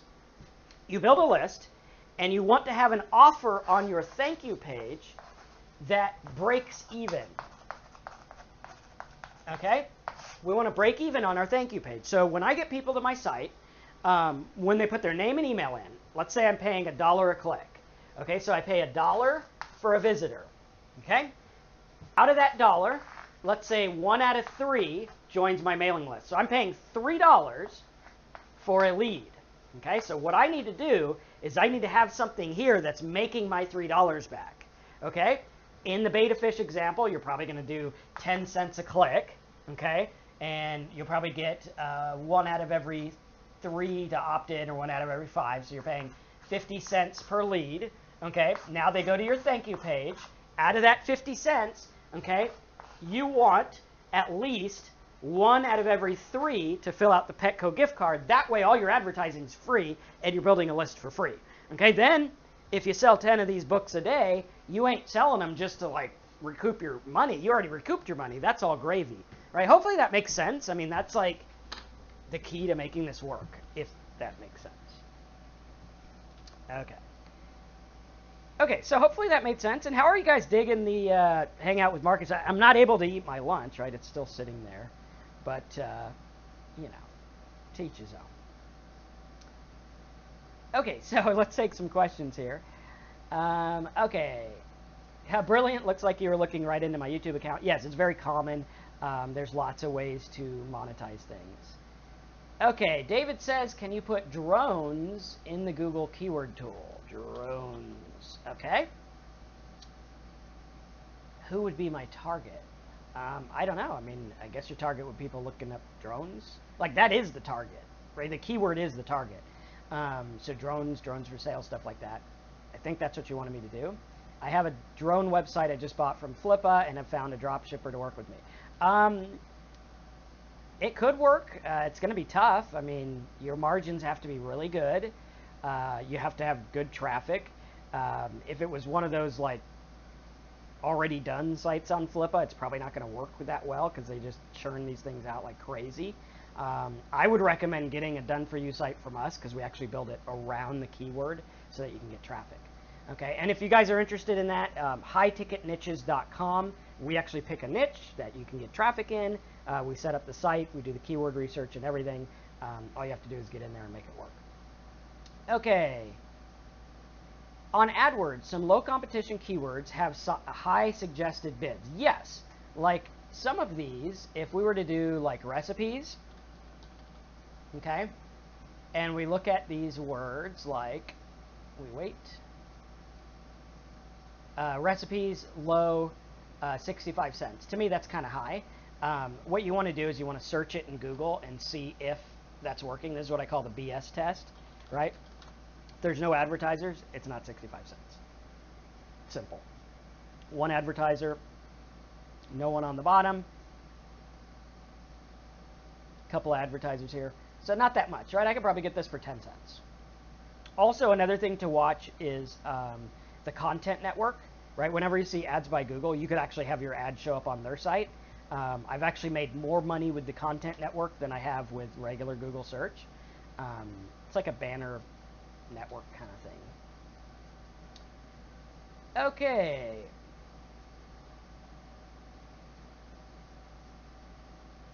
A: You build a list, and you want to have an offer on your thank you page that breaks even. Okay, we want to break even on our thank you page. So when I get people to my site, when they put their name and email in, let's say I'm paying $1 a click. Okay, so I pay $1 for a visitor. Okay, out of that $1, let's say 1 out of 3 joins my mailing list. So I'm paying $3 for a lead. Okay, so what I need to do is I need to have something here that's making my $3 back. Okay. In the beta fish example, you're probably going to do 10 cents a click, okay? And you'll probably get 1 out of every 3 to opt in or 1 out of every 5. So you're paying 50 cents per lead, okay? Now they go to your thank you page. Out of that 50 cents, okay, you want at least 1 out of every 3 to fill out the Petco gift card. That way all your advertising is free and you're building a list for free, okay? Then if you sell 10 of these books a day, you ain't selling them just to like recoup your money. You already recouped your money. That's all gravy, right? Hopefully that makes sense. I mean, that's like the key to making this work, if that makes sense. Okay. Okay, so hopefully that made sense. And how are you guys digging the Hangout with Marcus? I'm not able to eat my lunch, right? It's still sitting there. But, you know, to each his own. Okay, so let's take some questions here. Okay. How brilliant. Looks like you were looking right into my YouTube account. Yes, it's very common. There's lots of ways to monetize things. Okay, David says, can you put drones in the Google keyword tool? Drones. Okay. Who would be my target? I don't know. I mean, I guess your target would be people looking up drones. Like, that is the target, right? The keyword is the target. So drones for sale, stuff like that. I think that's what you wanted me to do. I have a drone website I just bought from Flippa and have found a drop shipper to work with me. It could work. It's going to be tough. I mean, your margins have to be really good. You have to have good traffic. If it was one of those like already done sites on Flippa, it's probably not going to work that well because they just churn these things out like crazy. I would recommend getting a done-for-you site from us because we actually build it around the keyword so that you can get traffic. Okay, and if you guys are interested in that, highticketniches.com. We actually pick a niche that you can get traffic in. We set up the site. We do the keyword research and everything. All you have to do is get in there and make it work. Okay. On Adwords, some low competition keywords have high suggested bids. Yes, like some of these, if we were to do like recipes, okay, and we look at these words like, recipes, low, 65 cents. To me, that's kind of high. What you want to do is you want to search it in Google and see if that's working. This is what I call the BS test, right? If there's no advertisers, it's not 65 cents. Simple. One advertiser, no one on the bottom. A couple advertisers here. So not that much, right? I could probably get this for 10 cents. Also, another thing to watch is the content network, right? Whenever you see ads by Google, you could actually have your ad show up on their site. I've actually made more money with the content network than I have with regular Google search. It's like a banner network kind of thing. Okay.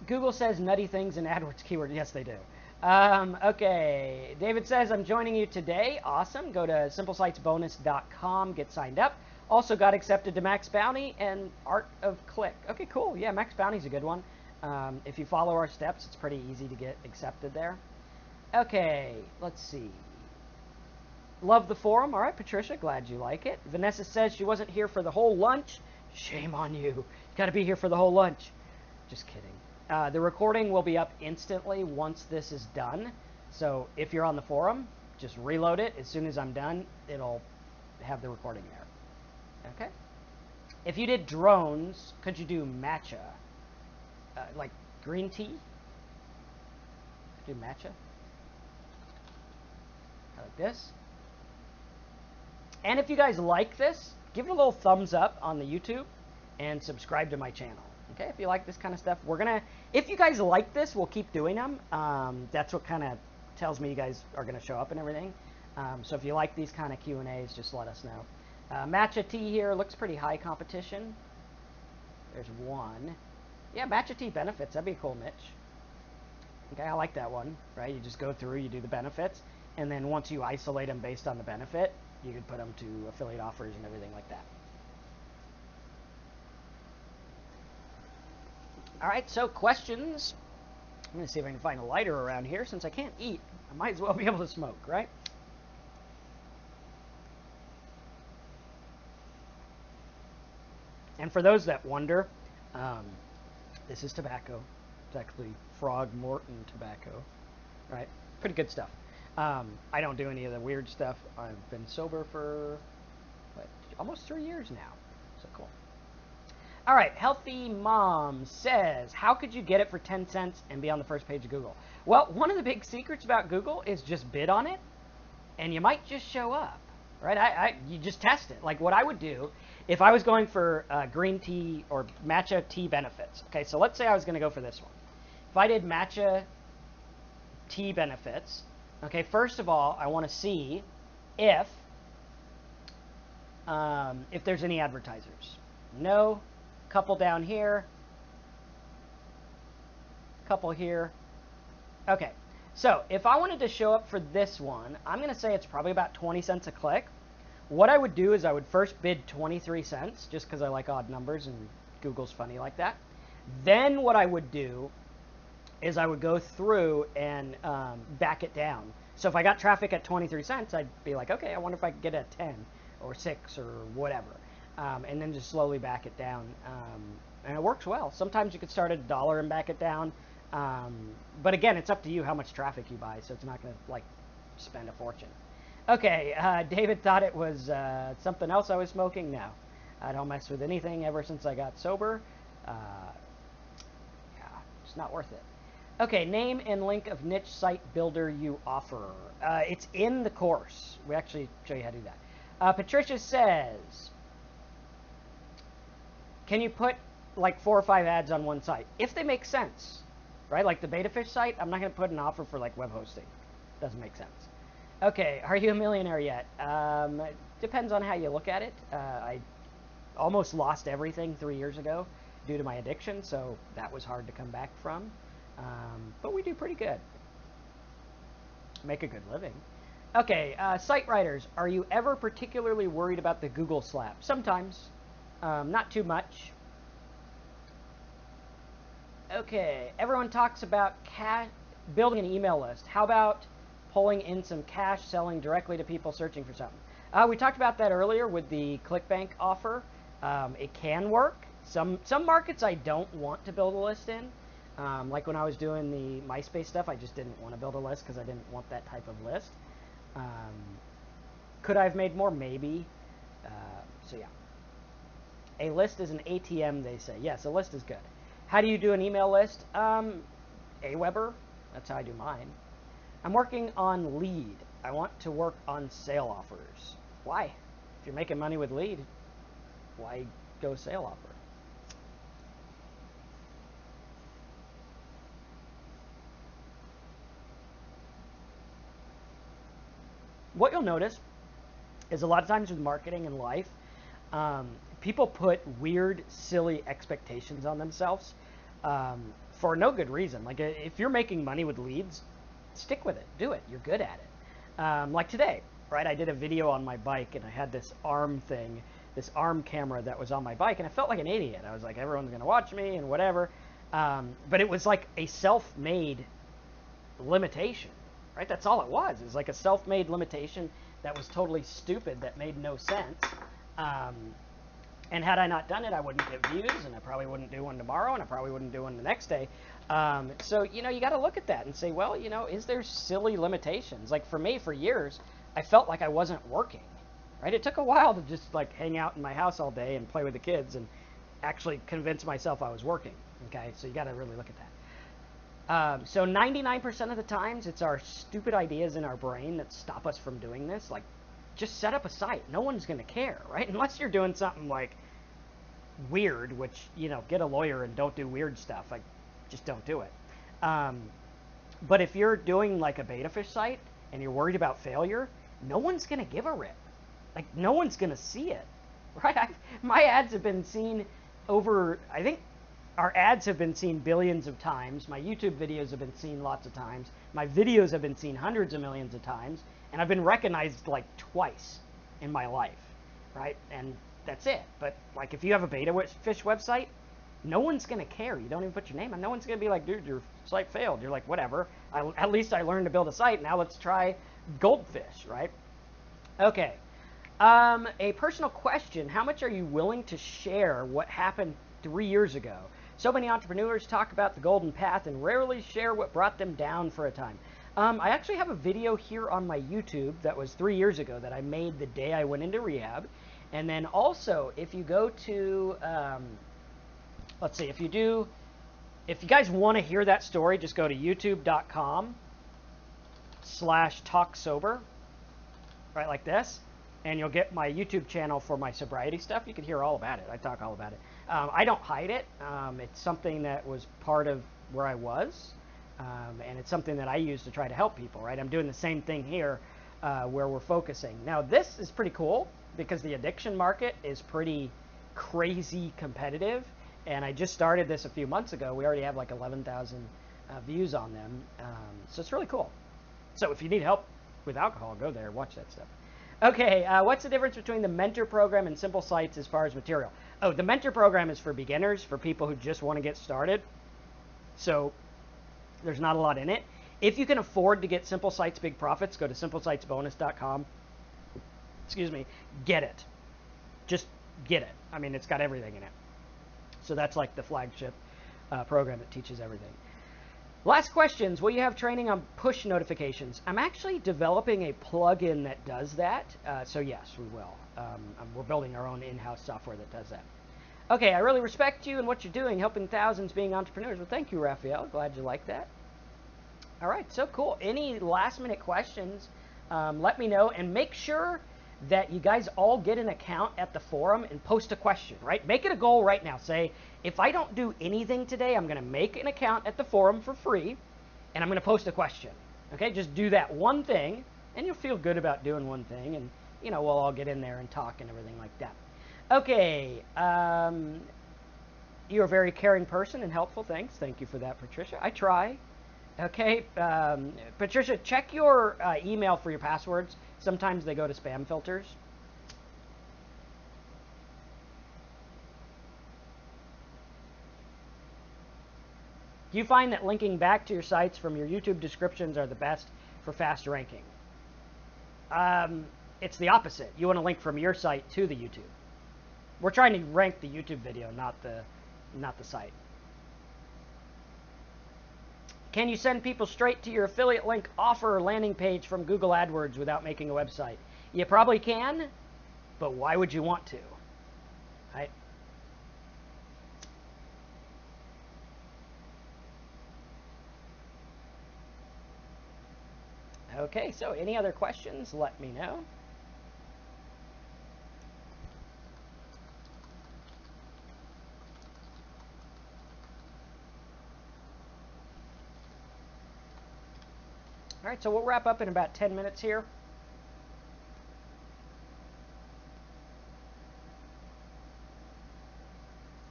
A: Google says nutty things in AdWords keyword. Yes, they do. Okay. David says, I'm joining you today. Awesome. Go to simplesitesbonus.com, get signed up. Also got accepted to Max Bounty and Art of Click. Okay, cool. Yeah, Max Bounty's a good one. If you follow our steps, it's pretty easy to get accepted there. Okay, let's see. Love the forum. All right, Patricia, glad you like it. Vanessa says she wasn't here for the whole lunch. Shame on you. You got to be here for the whole lunch. Just kidding. The recording will be up instantly once this is done. So if you're on the forum, just reload it. As soon as I'm done, it'll have the recording there. Okay? If you did drones, could you do matcha? Like green tea? Could you do matcha? Like this. And if you guys like this, give it a little thumbs up on the YouTube and subscribe to my channel. Okay, if you like this kind of stuff, if you guys like this, we'll keep doing them. That's what kind of tells me you guys are going to show up and everything. So if you like these kind of Q&As, just let us know. Matcha tea here looks pretty high competition. There's one. Yeah, matcha tea benefits. That'd be a cool niche. Okay, I like that one, right? You just go through, you do the benefits, and then once you isolate them based on the benefit, you can put them to affiliate offers and everything like that. All right, so questions. I'm going to see if I can find a lighter around here. Since I can't eat, I might as well be able to smoke, right? And for those that wonder, this is tobacco. It's actually Frog Morton tobacco, right? Pretty good stuff. I don't do any of the weird stuff. I've been sober for almost 3 years now. So cool. All right, Healthy Mom says, how could you get it for 10 cents and be on the first page of Google? Well, one of the big secrets about Google is just bid on it, and you might just show up, right? You just test it. Like what I would do if I was going for green tea or matcha tea benefits. Okay, so let's say I was going to go for this one. If I did matcha tea benefits, okay, first of all, I want to see if there's any advertisers. No. Couple down here, couple here. Okay, so if I wanted to show up for this one, I'm going to say it's probably about 20 cents a click. What I would do is I would first bid 23 cents, just because I like odd numbers and Google's funny like that. Then what I would do is I would go through and back it down. So if I got traffic at 23 cents, I'd be like, okay, I wonder if I could get a 10 or 6 or whatever. And then just slowly back it down. And it works well. Sometimes you could start at $1 and back it down. But again, it's up to you how much traffic you buy, so it's not going to, like, spend a fortune. Okay, David thought it was something else I was smoking. No, I don't mess with anything ever since I got sober. Yeah, it's not worth it. Okay, name and link of niche site builder you offer. It's in the course. We actually show you how to do that. Patricia says, can you put like 4 or 5 ads on one site? If they make sense, right? Like the Beta Fish site, I'm not going to put an offer for like web hosting. Doesn't make sense. Okay, are you a millionaire yet? Depends on how you look at it. I almost lost everything 3 years ago due to my addiction, so that was hard to come back from. But we do pretty good. Make a good living. Okay, site writers, are you ever particularly worried about the Google slap? Sometimes. Not too much. Okay, everyone talks about building an email list. How about pulling in some cash, selling directly to people searching for something? We talked about that earlier with the Clickbank offer. It can work. Some markets I don't want to build a list in. Like when I was doing the MySpace stuff, I just didn't want to build a list because I didn't want that type of list. Could I have made more? Maybe. So yeah. A list is an ATM, they say. Yes, a list is good. How do you do an email list? Aweber. That's how I do mine. I'm working on lead. I want to work on sale offers. Why? If you're making money with lead, why go sale offer? What you'll notice is a lot of times with marketing and life, people put weird, silly expectations on themselves for no good reason. Like if you're making money with leads, stick with it. Do it. You're good at it. Like today, right? I did a video on my bike and I had this arm thing, this arm camera that was on my bike, and I felt like an idiot. I was like, everyone's going to watch me and whatever. But it was like a self-made limitation, right? That's all it was. It was like a self-made limitation that was totally stupid, that made no sense. And had I not done it, I wouldn't get views, and I probably wouldn't do one tomorrow, and I probably wouldn't do one the next day. So, you got to look at that and say, well, is there silly limitations? Like for me, for years, I felt like I wasn't working, right? It took a while to just like hang out in my house all day and play with the kids and actually convince myself I was working, okay? So you got to really look at that. So 99% of the times, it's our stupid ideas in our brain that stop us from doing this. Like, just set up a site. No one's going to care, right? Unless you're doing something like weird, which, get a lawyer and don't do weird stuff. Like, just don't do it. But if you're doing like a beta fish site and you're worried about failure, no one's going to give a rip. Like, no one's going to see it, right? My ads have been seen over, I think, our ads have been seen billions of times. My YouTube videos have been seen lots of times. My videos have been seen hundreds of millions of times. And I've been recognized like twice in my life, right? And that's it. But like if you have a beta fish website, no one's going to care. You don't even put your name on. No one's going to be like, dude, your site failed. You're like, whatever. At least I learned to build a site. Now let's try goldfish, right? Okay. A personal question. How much are you willing to share what happened 3 years ago? So many entrepreneurs talk about the golden path and rarely share what brought them down for a time. I actually have a video here on my YouTube that was 3 years ago that I made the day I went into rehab. And then also, if you go to, let's see, if you guys want to hear that story, just go to youtube.com/talksober, right, like this, and you'll get my YouTube channel for my sobriety stuff. You can hear all about it. I talk all about it. I don't hide it. It's something that was part of where I was. And it's something that I use to try to help people, right? I'm doing the same thing here where we're focusing. Now, this is pretty cool because the addiction market is pretty crazy competitive. And I just started this a few months ago. We already have like 11,000 views on them. So it's really cool. So if you need help with alcohol, go there, watch that stuff. Okay, what's the difference between the mentor program and simple sites as far as material? Oh, the mentor program is for beginners, for people who just want to get started. So there's not a lot in it. If you can afford to get Simple Sites Big Profits, go to simplesitesbonus.com. Excuse me. Get it. Just get it. I mean, it's got everything in it. So that's like the flagship program that teaches everything. Last questions. Will you have training on push notifications? I'm actually developing a plugin that does that. So yes, we will. We're building our own in-house software that does that. Okay, I really respect you and what you're doing, helping thousands being entrepreneurs. Well, thank you, Raphael. Glad you like that. All right, so cool. Any last-minute questions, let me know. And make sure that you guys all get an account at the forum and post a question, right? Make it a goal right now. Say, if I don't do anything today, I'm going to make an account at the forum for free, and I'm going to post a question. Okay, just do that one thing, and you'll feel good about doing one thing, and, we'll all get in there and talk and everything like that. Okay, you're a very caring person and helpful. Thanks. Thank you for that, Patricia. I try. Okay, Patricia, check your email for your passwords. Sometimes they go to spam filters. Do you find that linking back to your sites from your YouTube descriptions are the best for fast ranking? It's the opposite. You want to link from your site to the YouTube. We're trying to rank the YouTube video, not the site. Can you send people straight to your affiliate link offer landing page from Google AdWords without making a website? You probably can, but why would you want to? Right? Okay, so any other questions, let me know. All right, so we'll wrap up in about 10 minutes here.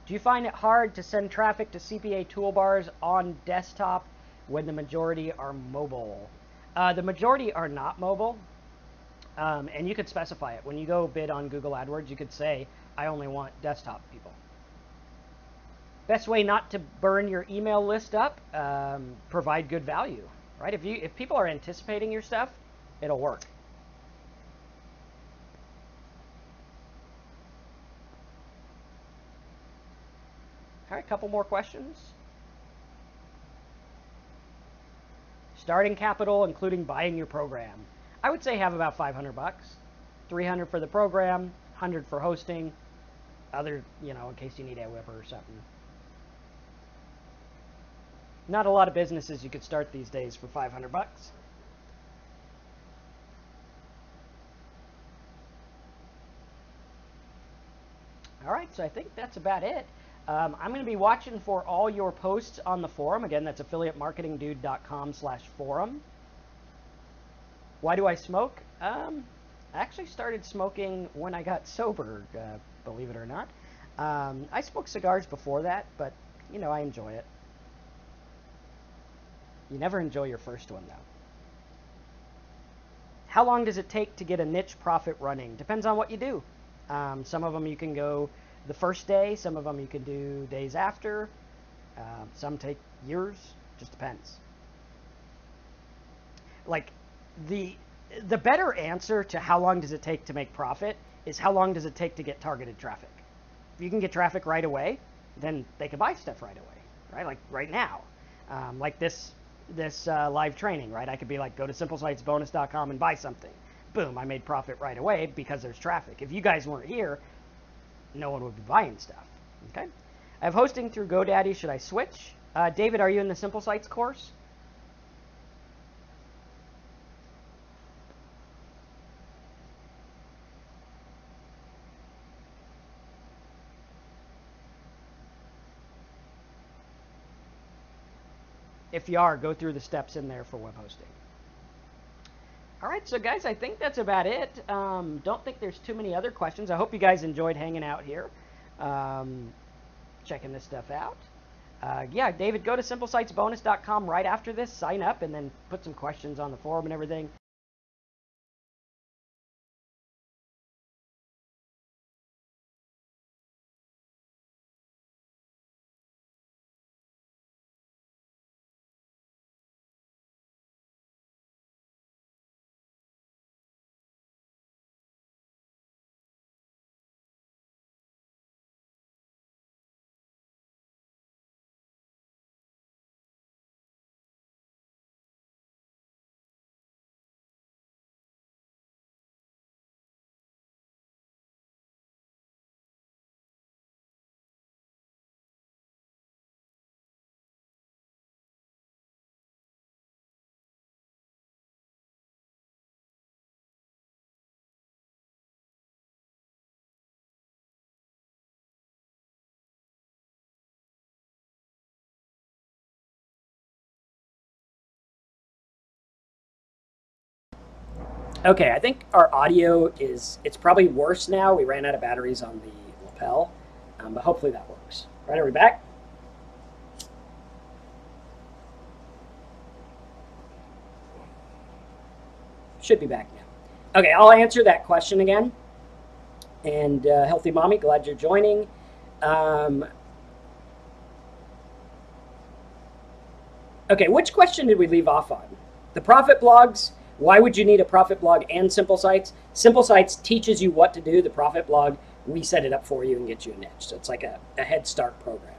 A: Do you find it hard to send traffic to CPA toolbars on desktop when the majority are mobile? The majority are not mobile, and you could specify it. When you go bid on Google AdWords, you could say, I only want desktop people. Best way not to burn your email list up, provide good value, right? If people are anticipating your stuff, it'll work. All right, a couple more questions. Starting capital, including buying your program. I would say have about 500 bucks, 300 for the program, 100 for hosting, other, in case you need a whipper or something. Not a lot of businesses you could start these days for 500 bucks. All right, so I think that's about it. I'm going to be watching for all your posts on the forum. Again, that's affiliatemarketingdude.com/forum. Why do I smoke? I actually started smoking when I got sober, believe it or not. I smoked cigars before that, but, I enjoy it. You never enjoy your first one, though. How long does it take to get a niche profit running? Depends on what you do. Some of them you can go the first day. Some of them you can do days after. Some take years. Just depends. Like, the better answer to how long does it take to make profit is how long does it take to get targeted traffic. If you can get traffic right away, then they can buy stuff right away, right? Like right now, like this live training, right? I could be like, go to simplesitesbonus.com and buy something. Boom, I made profit right away because there's traffic. If you guys weren't here, no one would be buying stuff, okay? I have hosting through GoDaddy. Should I switch? David, are you in the Simple Sites course? If you are, go through the steps in there for web hosting. All right, so guys, I think that's about it. Don't think there's too many other questions. I hope you guys enjoyed hanging out here, checking this stuff out. Yeah, David, go to simplesitesbonus.com right after this, sign up, and then put some questions on the forum and everything. Okay, I think our audio it's probably worse now. We ran out of batteries on the lapel, but hopefully that works. Right, are we back? Should be back now. Okay, I'll answer that question again. And Healthy Mommy, glad you're joining. Okay, which question did we leave off on? The profit blogs. Why would you need a profit blog and Simple Sites? Simple Sites teaches you what to do. The profit blog, we set it up for you and get you a niche. So it's like a head start program.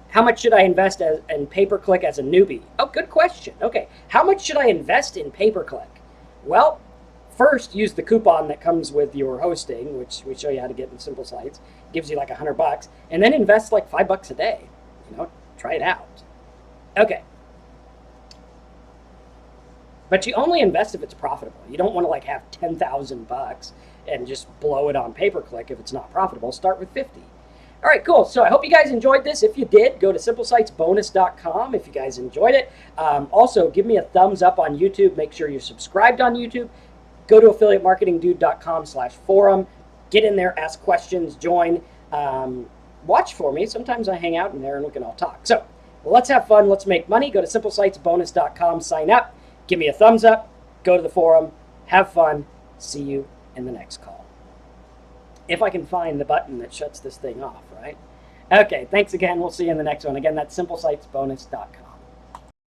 A: How much should I invest in pay-per-click as a newbie? Oh, good question. Okay, how much should I invest in pay-per-click? Well, first use the coupon that comes with your hosting, which we show you how to get in Simple Sites. Gives you like $100, and then invest like $5 a day. Try it out. Okay.
B: But you only invest if it's profitable. You don't want to like have $10,000 and just blow it on pay-per-click if it's not profitable. Start with 50. All right, cool. So I hope you guys enjoyed this. If you did, go to simplesitesbonus.com if you guys enjoyed it. Also, give me a thumbs up on YouTube. Make sure you're subscribed on YouTube. Go to affiliatemarketingdude.com/forum. Get in there, ask questions, join. Watch for me. Sometimes I hang out in there and we can all talk. So let's have fun. Let's make money. Go to simplesitesbonus.com. Sign up. Give me a thumbs up. Go to the forum. Have fun. See you in the next call. If I can find the button that shuts this thing off, right? Okay, thanks again. We'll see you in the next one. Again, that's simplesitesbonus.com.